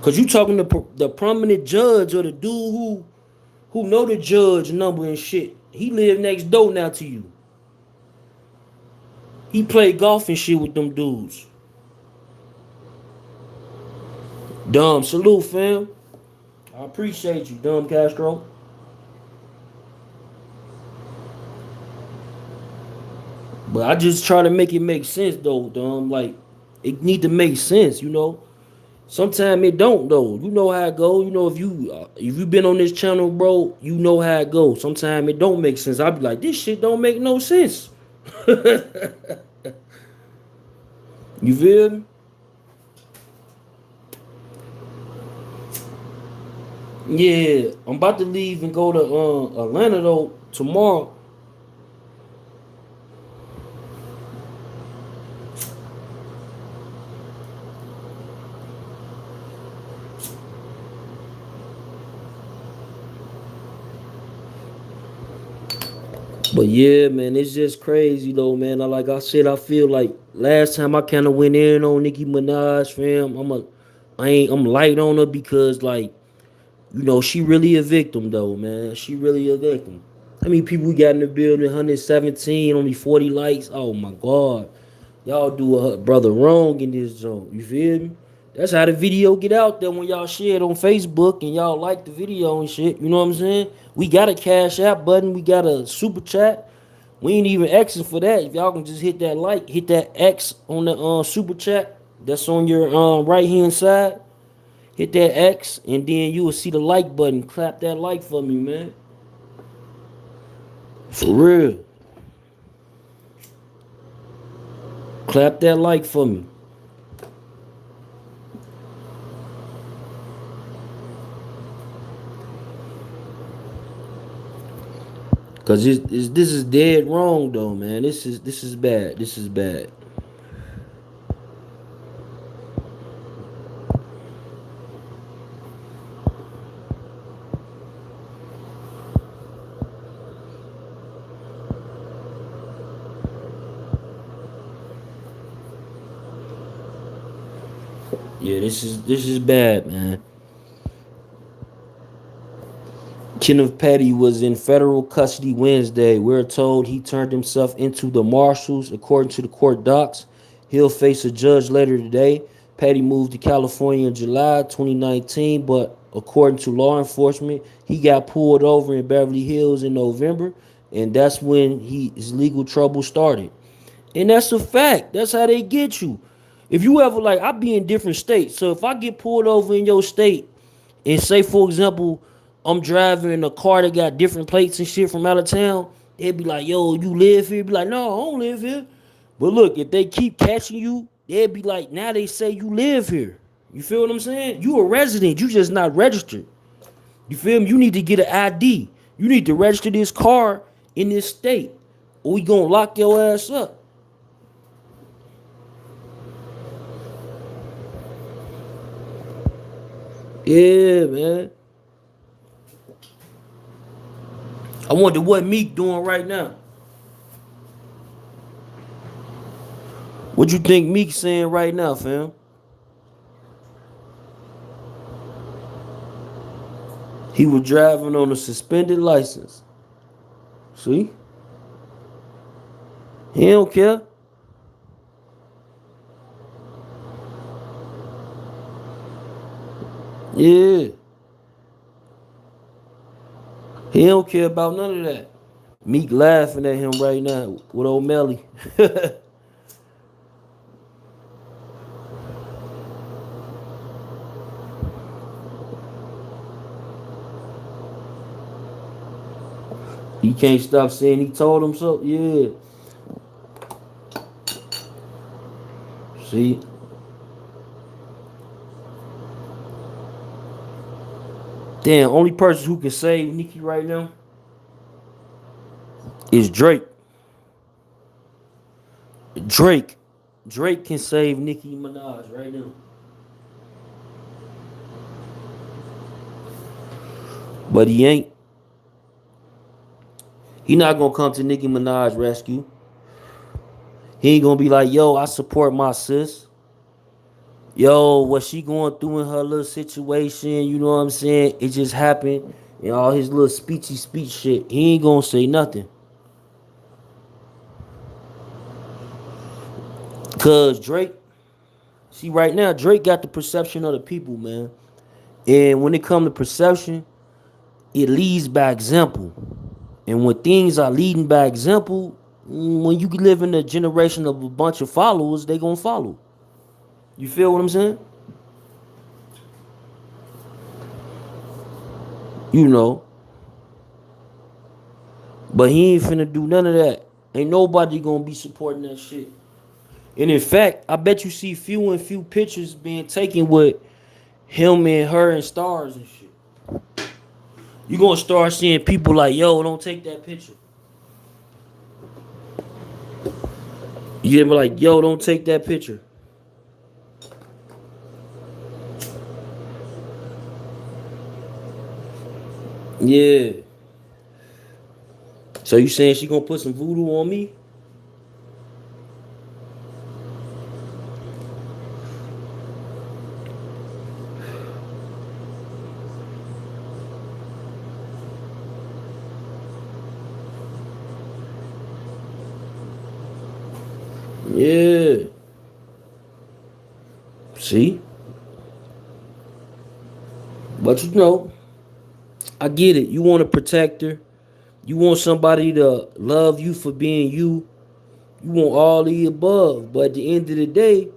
Cause you talking to the prominent judge or the dude who know the judge number and shit. He live next door now to you. He play golf and shit with them dudes. Dumb, salute, fam. I appreciate you, Dumb Castro. But I just try to make it make sense though, Dumb. Like it need to make sense, you know. Sometimes it don't though. You know how it go. You know if you been on this channel, bro, you know how it go. Sometimes it don't make sense. I be like, this shit don't make no sense. You feel me? Yeah, I'm about to leave and go to Atlanta though tomorrow. But yeah, man, it's just crazy though, man. Like I said, I feel like last time I kind of went in on Nicki Minaj, fam. I'm light on her because like you know she really a victim though, man. She really a victim. How many people we got in the building? 117, only 40 likes. Oh my god, y'all do a brother wrong in this zone. You feel me? That's how the video get out there when y'all share it on Facebook and y'all like the video and shit. You know what I'm saying? We got a cash app button. We got a super chat. We ain't even Xing for that. If y'all can just hit that like, hit that X on the super chat that's on your right hand side. Hit that X and then you will see the like button. Clap that like for me, man. For real. Clap that like for me. Cause this is dead wrong though, man. This is bad. This is bad. Yeah, this is bad, man. Kenneth Petty was in federal custody Wednesday. We're told he turned himself into the marshals, according to the court docs. He'll face a judge later today. Petty moved to California in July 2019, but according to law enforcement, he got pulled over in Beverly Hills in November, and that's when his legal trouble started. And that's a fact. That's how they get you. If you ever like, I be in different states. So if I get pulled over in your state, and say for example, I'm driving a car that got different plates and shit from out of town, they'd be like, "Yo, you live here?" Be like, "No, I don't live here." But look, if they keep catching you, they'd be like, "Now they say you live here." You feel what I'm saying? You a resident. You just not registered. You feel me? You need to get an ID. You need to register this car in this state, or we gonna lock your ass up. Yeah, man. I wonder what Meek doing right now. What you think Meek saying right now, fam? He was driving on a suspended license. See? He don't care. Yeah. He don't care about none of that. Meek laughing at him right now with O'Malley. He can't stop saying he told him so. Yeah. See? Damn, only person who can save Nicki right now is Drake. Drake. Drake can save Nicki Minaj right now. But he ain't. He not gonna come to Nicki Minaj rescue. He ain't gonna be like, yo, I support my sis. Yo, what she going through in her little situation, you know what I'm saying? It just happened. And all his little speechy speech shit. He ain't gonna say nothing. Cause Drake, see right now, Drake got the perception of the people, man. And when it come to perception, it leads by example. And when things are leading by example, when you live in a generation of a bunch of followers, they gonna follow. You feel what I'm saying? You know. But he ain't finna do none of that. Ain't nobody gonna be supporting that shit. And in fact, I bet you see few and few pictures being taken with him and her and stars and shit. You gonna start seeing people like, yo, don't take that picture. You gonna be like, yo, don't take that picture. Yeah. So you saying she gonna put some voodoo on me? Yeah. See? But you know, I get it. You want to protect her. You want somebody to love you for being you. You want all the above. But at the end of the day,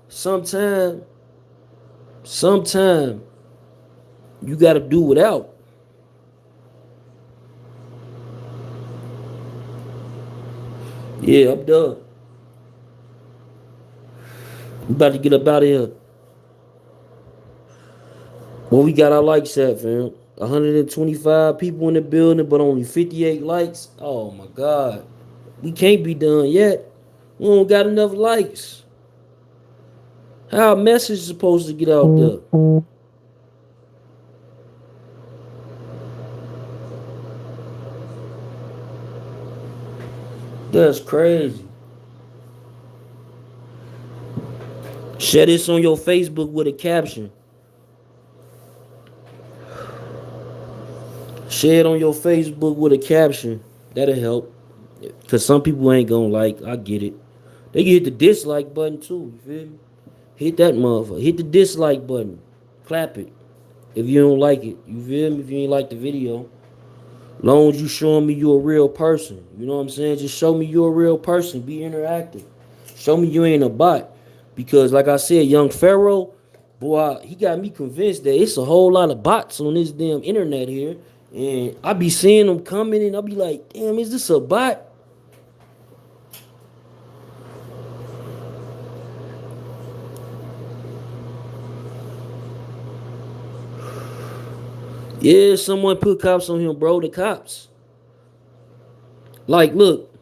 sometime, you gotta do without. Yeah, I'm done. We about to get up out of here. Well, we got our likes at, fam. 125 people in the building, but only 58 likes. Oh my God. We can't be done yet. We don't got enough likes. How a message supposed to get out there? That's crazy. Share this on your Facebook with a caption. Share it on your Facebook with a caption. That'll help. Cause some people ain't gonna like. I get it. They can hit the dislike button too. You feel me? Hit that motherfucker. Hit the dislike button. Clap it. If you don't like it. You feel me? If you ain't like the video. Long as you showing me you a real person. You know what I'm saying? Just show me you a real person. Be interactive. Show me you ain't a bot. Because like I said, young Pharaoh, boy, he got me convinced that it's a whole lot of bots on this damn internet here. And I be seeing them coming and I be like, damn, is this a bot? Yeah, someone put cops on him, bro. The cops. Like, look,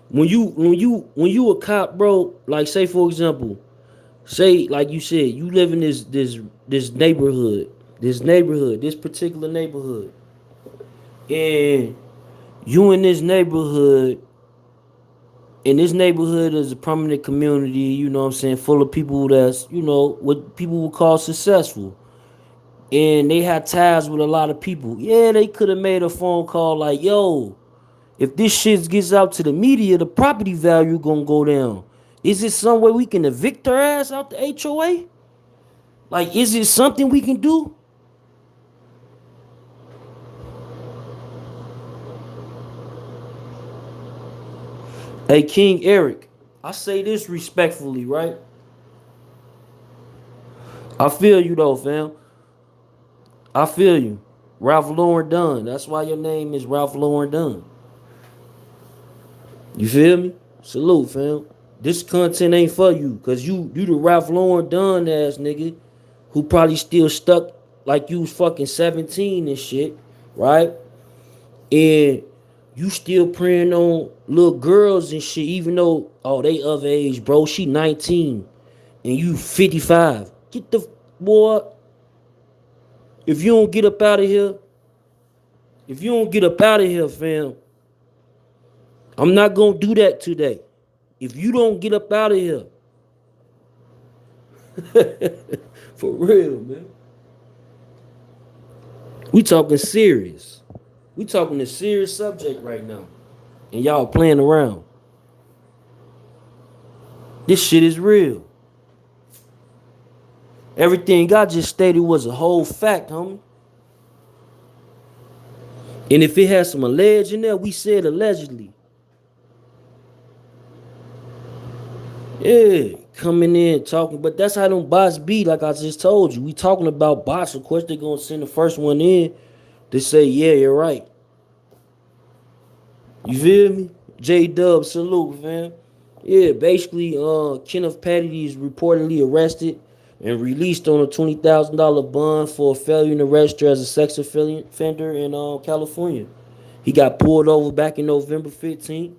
when you a cop, bro, like say for example, say like you said, you live in this neighborhood, this particular neighborhood. And you in this neighborhood, and this neighborhood is a prominent community, you know what I'm saying, full of people that's, you know, what people would call successful. And they had ties with a lot of people. Yeah, they could have made a phone call like, yo, if this shit gets out to the media, the property value gonna go down. Is it some way we can evict her ass out the HOA? Like, is it something we can do? Hey, King Eric, I say this respectfully, right? I feel you though, fam. I feel you. Ralph Lauren Dunn. That's why your name is Ralph Lauren Dunn. You feel me? Salute, fam. This content ain't for you, cause you the Ralph Lauren Dunn ass nigga who probably still stuck like you was fucking 17 and shit, right? And You still preying on little girls and shit, even though, oh, they of age, bro. She 19 and you 55. Get the boy. If you don't get up out of here, if you don't get up out of here, fam, I'm not gonna do that today. If you don't get up out of here, for real, man. We talking serious. We talking a serious subject right now. And y'all playing around. This shit is real. Everything I just stated was a whole fact, homie. And if it has some alleged in there, we said allegedly. Yeah, coming in talking, but that's how them bots be. Like I just told you, we talking about bots. Of course, they gonna send the first one in to say, "Yeah, you're right." You feel me? J Dub, salute, fam. Yeah, basically, Kenneth Petty is reportedly arrested and released on a $20,000 bond for failure to register as a sex offender in California. He got pulled over back in November 15th.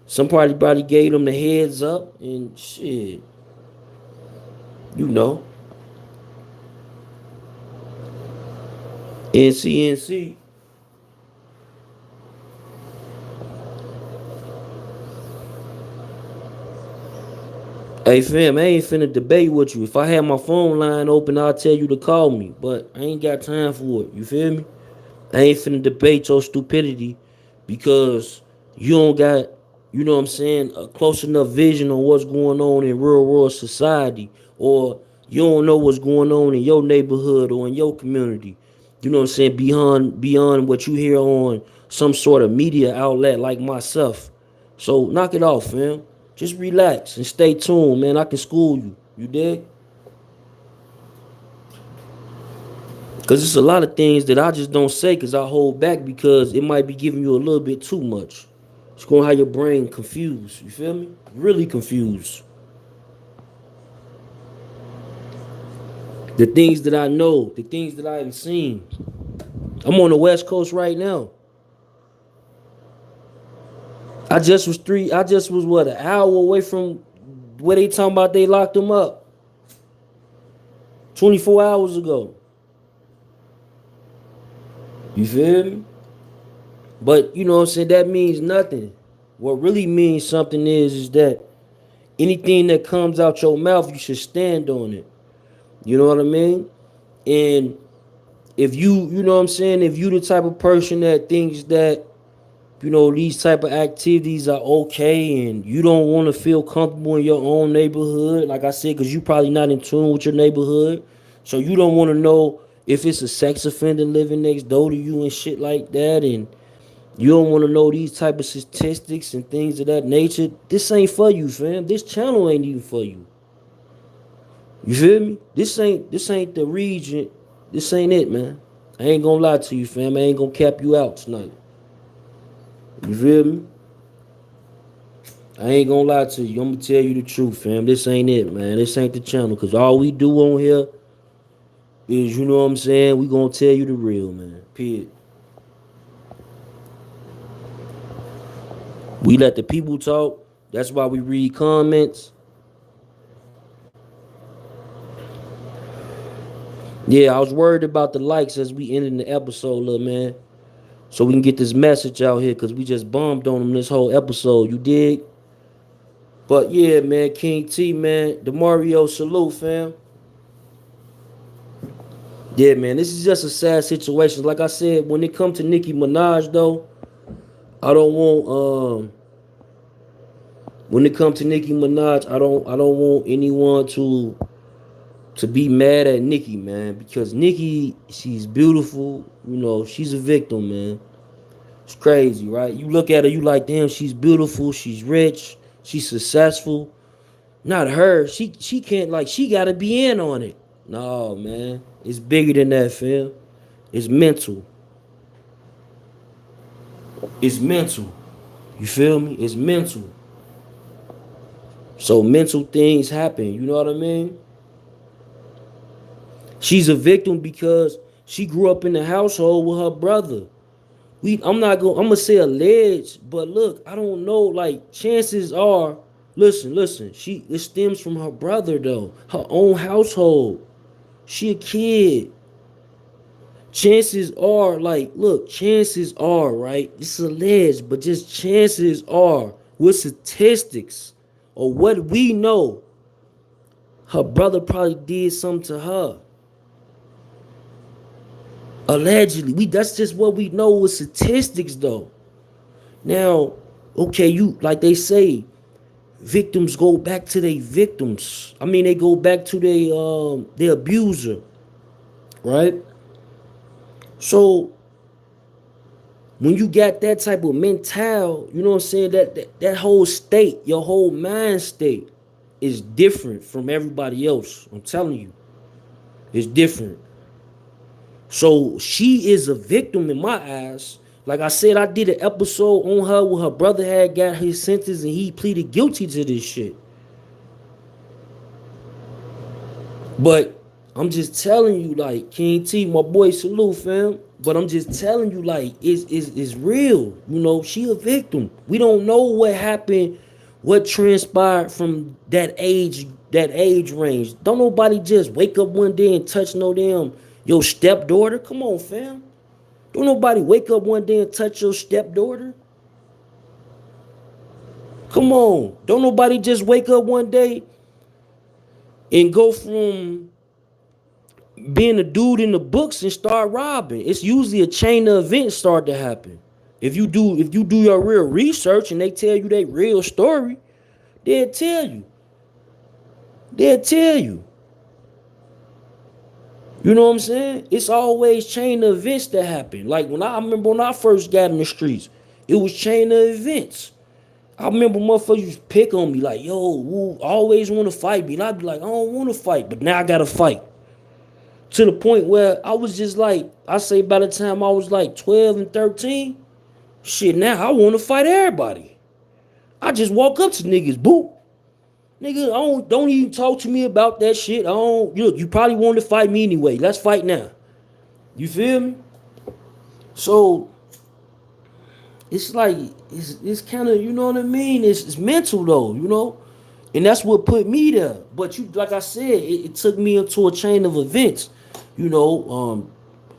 Somebody gave him the heads up and shit. You know, NCNC. Hey fam, I ain't finna debate with you. If I had my phone line open, I'll tell you to call me. But I ain't got time for it. You feel me? I ain't finna debate your stupidity because you don't got, you know what I'm saying, a close enough vision on what's going on in real world society, or you don't know what's going on in your neighborhood or in your community. You know what I'm saying, beyond what you hear on some sort of media outlet like myself. So knock it off, fam. Just relax and stay tuned, man. I can school you. You dig? Because it's a lot of things that I just don't say because I hold back because it might be giving you a little bit too much. It's going to have your brain confused. You feel me? Really confused. The things that I know, the things that I've seen. I'm on the West Coast right now. I just was what, an hour away from where they talking about they locked him up 24 hours ago. You feel me? But you know what I'm saying? That means nothing. What really means something is that anything that comes out your mouth, you should stand on it. You know what I mean? And if you know what I'm saying, if you the type of person that thinks that, you know, these type of activities are okay and you don't want to feel comfortable in your own neighborhood, like I said, because you probably not in tune with your neighborhood. So you don't want to know if it's a sex offender living next door to you and shit like that, and you don't want to know these type of statistics and things of that nature. This ain't for you, fam. This channel ain't even for you. You feel me? This ain't the region. This ain't it, man. I ain't gonna lie to you, fam. I ain't gonna cap you out tonight. You feel me? I ain't gonna lie to you. I'm gonna tell you the truth, fam. This ain't it, man. This ain't the channel. Cause all we do on here is, you know what I'm saying, we gonna tell you the real, man. Period. We let the people talk. That's why we read comments. Yeah, I was worried about the likes as we ended the episode, little man. So we can get this message out here, cause we just bombed on them this whole episode. You dig? But yeah, man, King T, man, DeMario, salute, fam. Yeah, man, this is just a sad situation. Like I said, when it comes to Nicki Minaj, though, I don't want when it comes to Nicki Minaj, I don't want anyone to be mad at Nicki, man, because Nicki, she's beautiful. You know, she's a victim, man. It's crazy, right? You look at her, you like, damn, she's beautiful, she's rich, she's successful. Not her. She can't, like, she gotta be in on it. No, man. It's bigger than that, fam. It's mental. It's mental. You feel me? It's mental. So mental things happen. You know what I mean? She's a victim because she grew up in the household with her brother. I'm not going. I'm gonna say alleged, but look, I don't know. Like chances are, listen. It stems from her brother though, her own household. She a kid. Chances are, like, look, chances are, right? It's alleged, but just chances are, with statistics or what we know, her brother probably did something to her. Allegedly, that's just what we know with statistics, though. Now, okay, you like they say, victims go back to their victims. I mean, they go back to their abuser, right? So when you got that type of mental, you know what I'm saying, that whole state, your whole mind state is different from everybody else. I'm telling you, it's different. So she is a victim in my eyes. Like I said, I did an episode on her where her brother had got his sentence and he pleaded guilty to this shit. But I'm just telling you, like, King T, my boy, salute, fam. But I'm just telling you, like, it's real. You know, she a victim. We don't know what happened, what transpired from that age range. Don't nobody just wake up one day and touch no damn your stepdaughter. Come on, fam. Don't nobody wake up one day and touch your stepdaughter. Come on. Don't nobody just wake up one day and go from being a dude in the books and start robbing. It's usually a chain of events start to happen. If you do your real research and they tell you their real story, they'll tell you. They'll tell you. You know what I'm saying? It's always chain of events that happen. Like I remember when I first got in the streets, it was chain of events. I remember motherfuckers used to pick on me like, yo, woo, always want to fight me. And I'd be like, I don't want to fight, but now I gotta fight. To the point where I was just like, I say by the time I was like 12 and 13, shit, now I want to fight everybody. I just walk up to niggas, boop. Nigga, I don't even talk to me about that shit. I don't, look, you probably want to fight me anyway. Let's fight now. You feel me? So, it's like, it's kind of, you know what I mean? It's mental though, you know? And that's what put me there. But you, like I said, it took me into a chain of events. You know,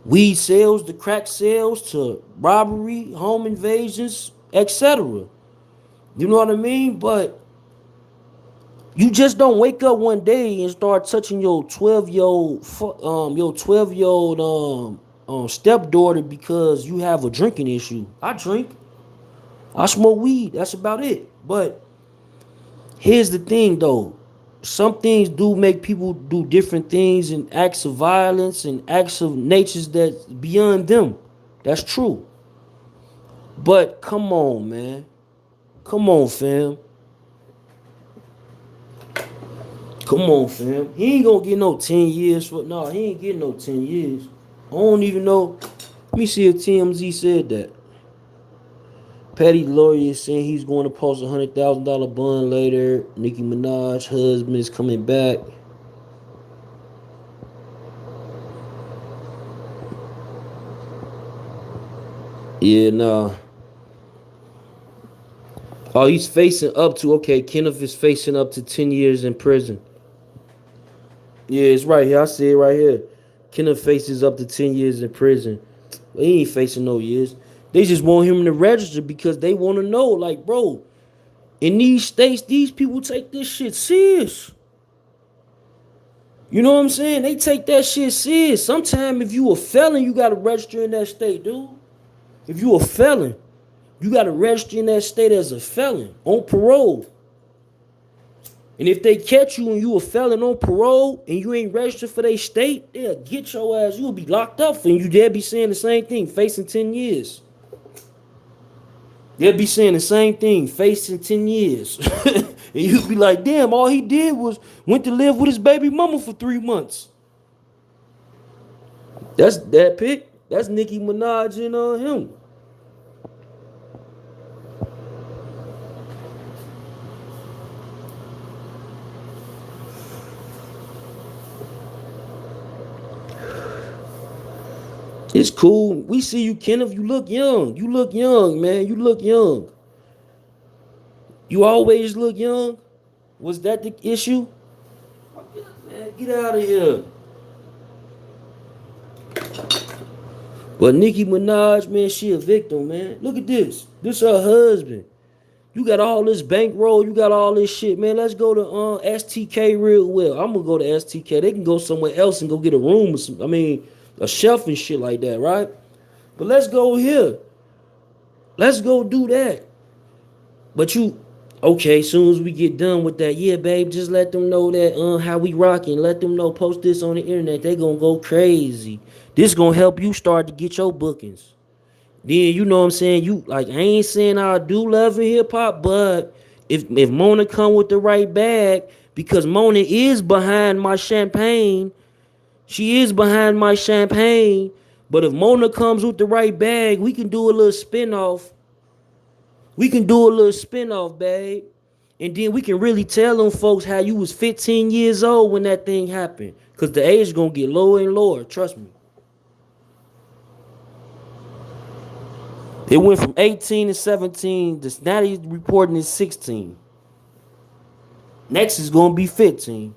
weed sales, the crack sales, to robbery, home invasions, etc. You know what I mean? But you just don't wake up one day and start touching your 12-year-old stepdaughter because you have a drinking issue. I drink, I smoke weed. That's about it. But here's the thing, though. Some things do make people do different things and acts of violence and acts of natures that's beyond them. That's true. But come on, man. Come on, fam. Come on, fam. He ain't gonna get no 10 years for no, he ain't getting no 10 years. I don't even know. Let me see if TMZ said that. Petty lawyer is saying he's going to post $100,000 bond later. Nicki Minaj husband is coming back. Yeah, nah. Oh, he's facing up to, okay, Kenneth is facing up to 10 years in prison. Yeah, it's right here. I see it right here. Kenneth faces up to 10 years in prison. Well, he ain't facing no years. They just want him to register because they want to know, like, bro, in these states, these people take this shit serious. You know what I'm saying? They take that shit serious. Sometimes if you a felon, you got to register in that state, dude. If you a felon, you got to register in that state as a felon on parole. And if they catch you and you a felon on parole and you ain't registered for their state, they'll get your ass. You'll be locked up and you dare be saying the same thing, facing 10 years. They'll be saying the same thing, facing 10 years. And you'll be like, damn, all he did was went to live with his baby mama for 3 months. That's that pic. That's Nicki Minaj and him. It's cool. We see you, Kenneth. You look young. You look young, man. You look young. You always look young. Was that the issue? Man, get out of here. But Nicki Minaj, man, she a victim, man. Look at this. This her husband. You got all this bankroll. You got all this shit, man. Let's go to STK real well. I'm gonna go to STK. They can go somewhere else and go get a room or some. I mean, a shelf and shit like that, right? But let's go here. Let's go do that. But you, okay, soon as we get done with that, yeah, babe, just let them know that how we rocking. Let them know, post this on the internet. They gonna go crazy. This gonna help you start to get your bookings. Then you know what I'm saying? You like I ain't saying I do love and hip hop, but if Mona come with the right bag, because Mona is behind my champagne, she is behind my champagne. But if Mona comes with the right bag, we can do a little spinoff. We can do a little spinoff, babe. And then we can really tell them folks how you was 15 years old when that thing happened. Cause the age gonna get lower and lower, trust me. It went from 18 to 17. This now he's reporting is 16. Next is gonna be 15.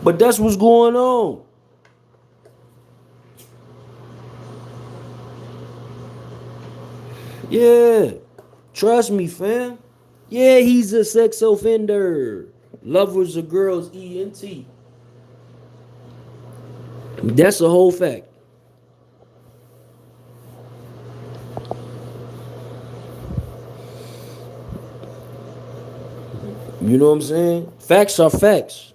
But that's what's going on. Yeah. Trust me, fam. Yeah, he's a sex offender. Lovers of girls, ENT. That's a whole fact. You know what I'm saying? Facts are facts.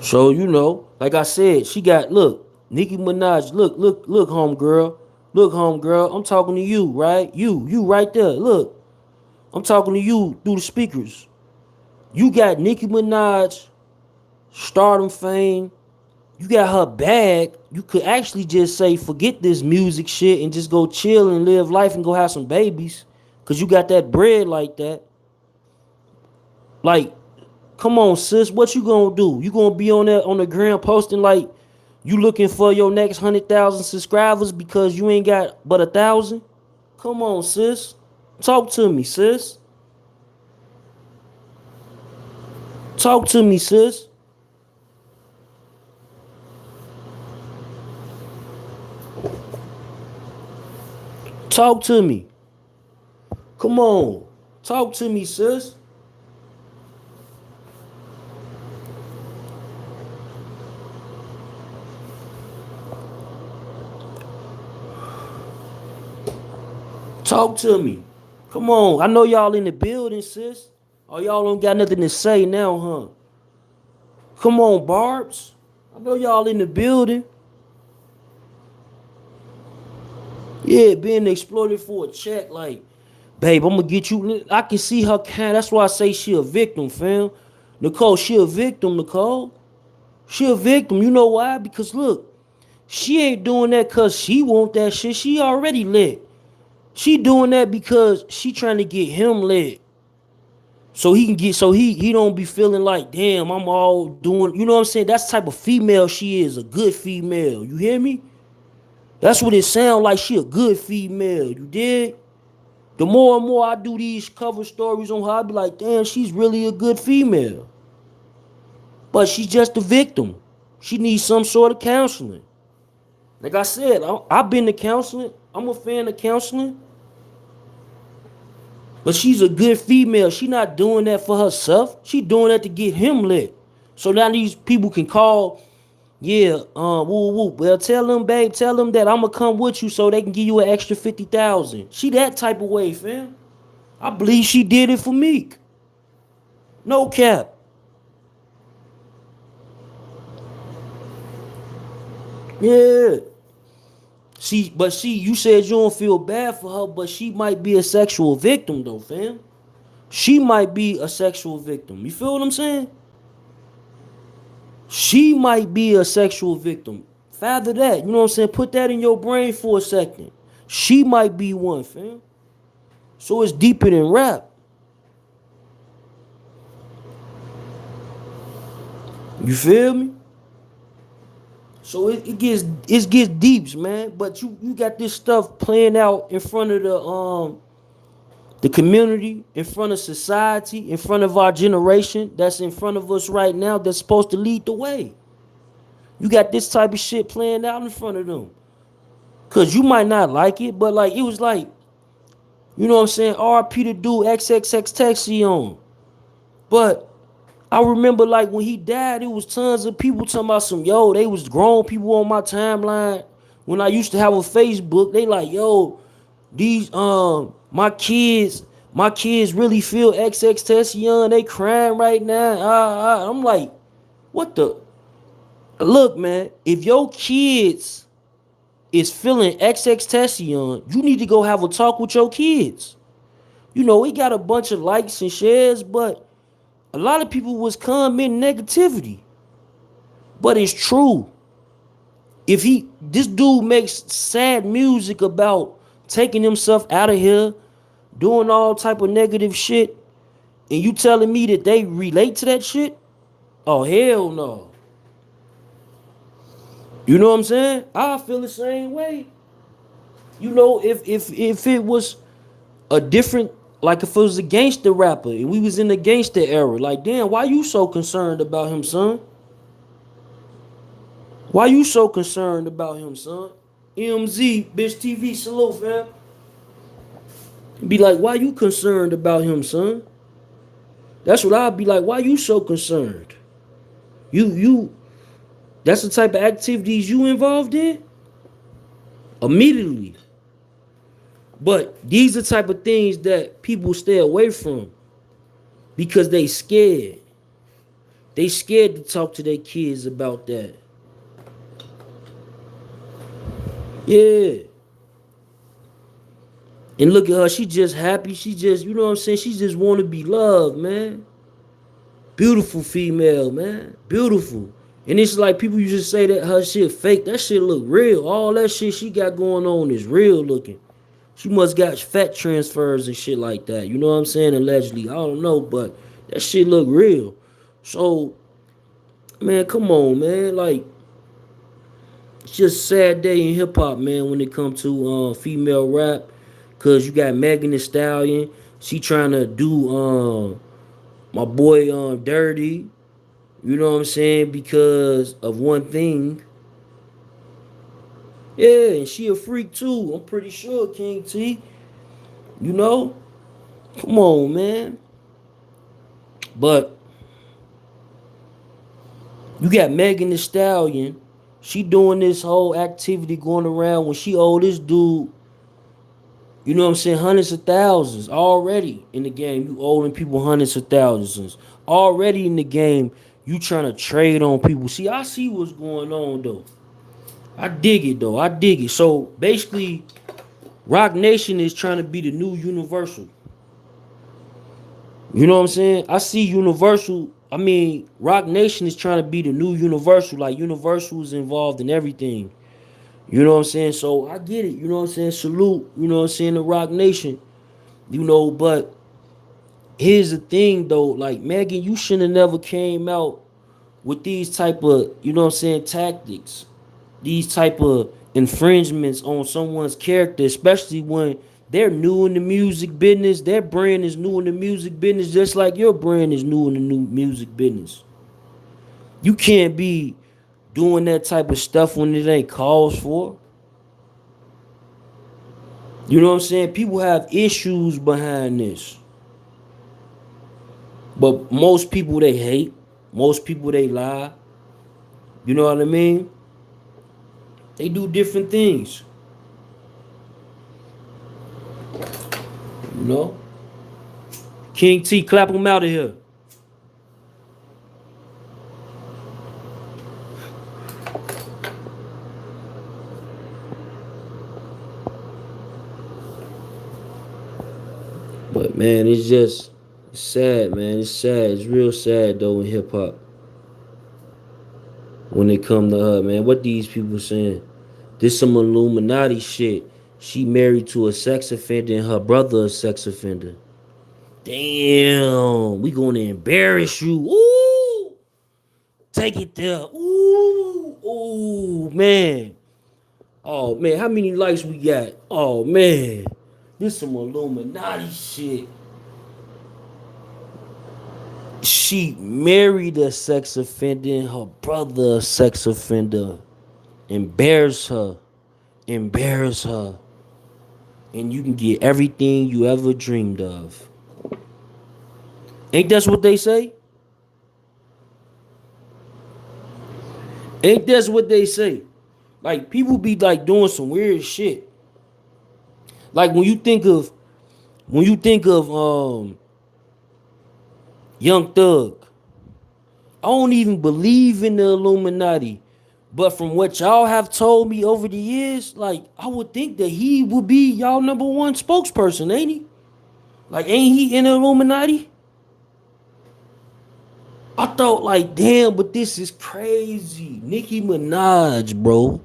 So, you know, like I said, she got, look, Nicki Minaj, look, home girl. Look, home girl, I'm talking to you, right? You right there. Look, I'm talking to you through the speakers. You got Nicki Minaj, stardom fame. You got her bag. You could actually just say, forget this music shit and just go chill and live life and go have some babies. Cause you got that bread like that. Like, come on, sis, what you gonna do? You gonna be on that on the gram posting like you looking for your next 100,000 subscribers because you ain't got but 1,000? Come on, sis. Talk to me, sis. Talk to me, sis. Talk to me. Come on. Talk to me, sis. Talk to me. Come on. I know y'all in the building, sis. Oh, y'all don't got nothing to say now, huh? Come on, Barbs. I know y'all in the building. Yeah, being exploited for a check, like, babe, I'm gonna get you. I can see her kind. That's why I say she a victim, fam. Nicole, she a victim, Nicole. She a victim. You know why? Because look, she ain't doing that cause she want that shit. She already lit. She doing that because she trying to get him lit. So he can get so he don't be feeling like, damn, I'm all doing, you know what I'm saying? That's the type of female she is, a good female. You hear me? That's what it sound like. She a good female. You did? The more and more I do these cover stories on her, I be like, damn, she's really a good female. But she's just a victim. She needs some sort of counseling. Like I said, I've been to counseling. I'm a fan of counseling. But she's a good female. She not doing that for herself. She doing that to get him lit. So now these people can call, yeah, woo woo. Well, tell them, babe, tell them that I'ma come with you so they can give you an extra 50,000. She that type of way, fam. I believe she did it for Meek. No cap. Yeah. You said you don't feel bad for her, but she might be a sexual victim though, fam. She might be a sexual victim. You feel what I'm saying? She might be a sexual victim. Fathom that. You know what I'm saying? Put that in your brain for a second. She might be one, fam. So it's deeper than rap. You feel me? So it gets deeps, man. But you got this stuff playing out in front of the community, in front of society, in front of our generation that's in front of us right now that's supposed to lead the way. You got this type of shit playing out in front of them. Cause you might not like it, but like it was like, you know what I'm saying, RP to do XXX But I remember like when he died, it was tons of people talking about some, yo, they was grown people on my timeline. When I used to have a Facebook, they like, yo, these my kids really feel XXX they crying right now. I'm like, what the look, man, if your kids is feeling XXX you need to go have a talk with your kids. You know, we got a bunch of likes and shares, but a lot of people was commenting negativity. But it's true. If this dude makes sad music about taking himself out of here, doing all type of negative shit, and you telling me that they relate to that shit? Oh hell no. You know what I'm saying? I feel the same way. You know, if it was a different, like if it was a gangster rapper and we was in the gangster era, like damn, why you so concerned about him, son? Why you so concerned about him, son? MZ, bitch TV, salute, fam. Be like, why you concerned about him, son? That's what I'd be like, why you so concerned? You that's the type of activities you involved in? Immediately. But these are the type of things that people stay away from because they scared. They scared to talk to their kids about that. Yeah. And look at her, she just happy. She just, you know what I'm saying? She just want to be loved, man. Beautiful female, man. Beautiful. And it's like people used to say that her shit fake. That shit look real. All that shit she got going on is real looking. She must got fat transfers and shit like that. You know what I'm saying? Allegedly. I don't know, but that shit look real. So, man, come on, man. Like, it's just a sad day in hip hop, man, when it comes to female rap. Cause you got Megan Thee Stallion. She trying to do my boy Dirty. You know what I'm saying? Because of one thing. Yeah, and she a freak too. I'm pretty sure, King T. You know? Come on, man. But you got Megan Thee Stallion. She doing this whole activity going around when she owe this dude, you know what I'm saying, hundreds of thousands already in the game. You owing people hundreds of thousands. Already in the game, you trying to trade on people. See, I see what's going on though. I dig it though. I dig it. So basically, Rock Nation is trying to be the new Universal. You know what I'm saying? I see Universal. I mean, Rock Nation is trying to be the new Universal. Like Universal is involved in everything. You know what I'm saying? So I get it. You know what I'm saying? Salute. You know what I'm saying? The Rock Nation. You know, but here's the thing though. Like Megan, you shouldn't have never came out with these type of, you know what I'm saying, tactics. These type of infringements on someone's character, especially when they're new in the music business. Their brand is new in the music business, just like your brand is new in the new music business. You can't be doing that type of stuff when it ain't calls for. You know what I'm saying? People have issues behind this. But most people they hate. Most people they lie. You know what I mean? They do different things. You know? King T, clap him out of here. But man, it's sad, man. It's sad. It's real sad though in hip hop. when it come to her, man. What these people saying? This some Illuminati shit. She married to a sex offender and her brother a sex offender. Damn, we gonna embarrass you. Ooh, take it there. Ooh, man. Oh man, how many likes we got? Oh man, this some Illuminati shit. She married a sex offender and her brother a sex offender. Embarrass her. Embarrass her. And you can get everything you ever dreamed of. Ain't that's what they say? Ain't that's what they say? Like people be like doing some weird shit. Like when you think of Young Thug, I don't even believe in the Illuminati. But from what y'all have told me over the years, like I would think that he would be y'all number one spokesperson, ain't he? Like ain't he in the Illuminati? I thought like damn, but this is crazy. Nicki Minaj, bro.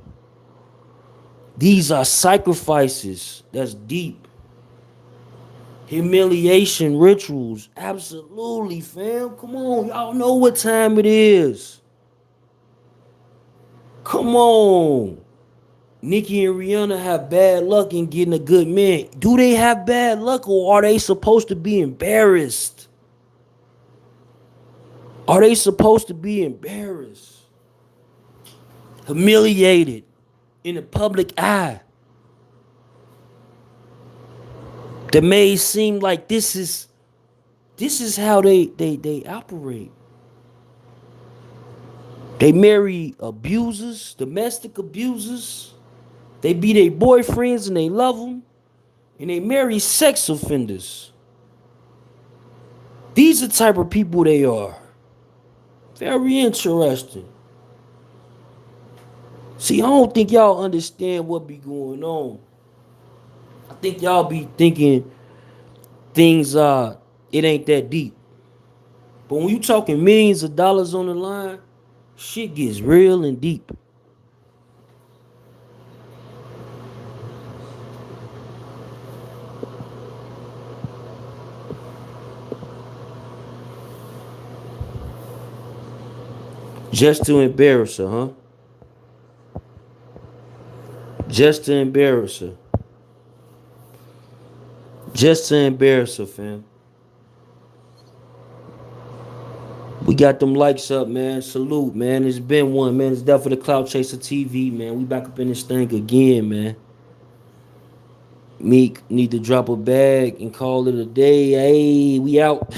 These are sacrifices. That's deep. Humiliation rituals. Absolutely, fam. Come on. Y'all know what time it is. Come on. Nicki and Rihanna have bad luck in getting a good man. Do they have bad luck or are they supposed to be embarrassed? Are they supposed to be embarrassed? Humiliated in the public eye. That may seem like this is how they operate. They marry abusers, domestic abusers. They be their boyfriends and they love them. And they marry sex offenders. These are the type of people they are. Very interesting. See, I don't think y'all understand what be going on. I think y'all be thinking things it ain't that deep. But when you talking millions of dollars on the line, shit gets real and deep. Just to embarrass her, huh? Just to embarrass her. Just to embarrass her, fam. We got them likes up, man. Salute, man. It's been one, man. It's definitely the Cloud Chaser TV, man. We back up in this thing again, man. Meek need to drop a bag and call it a day. Hey, we out.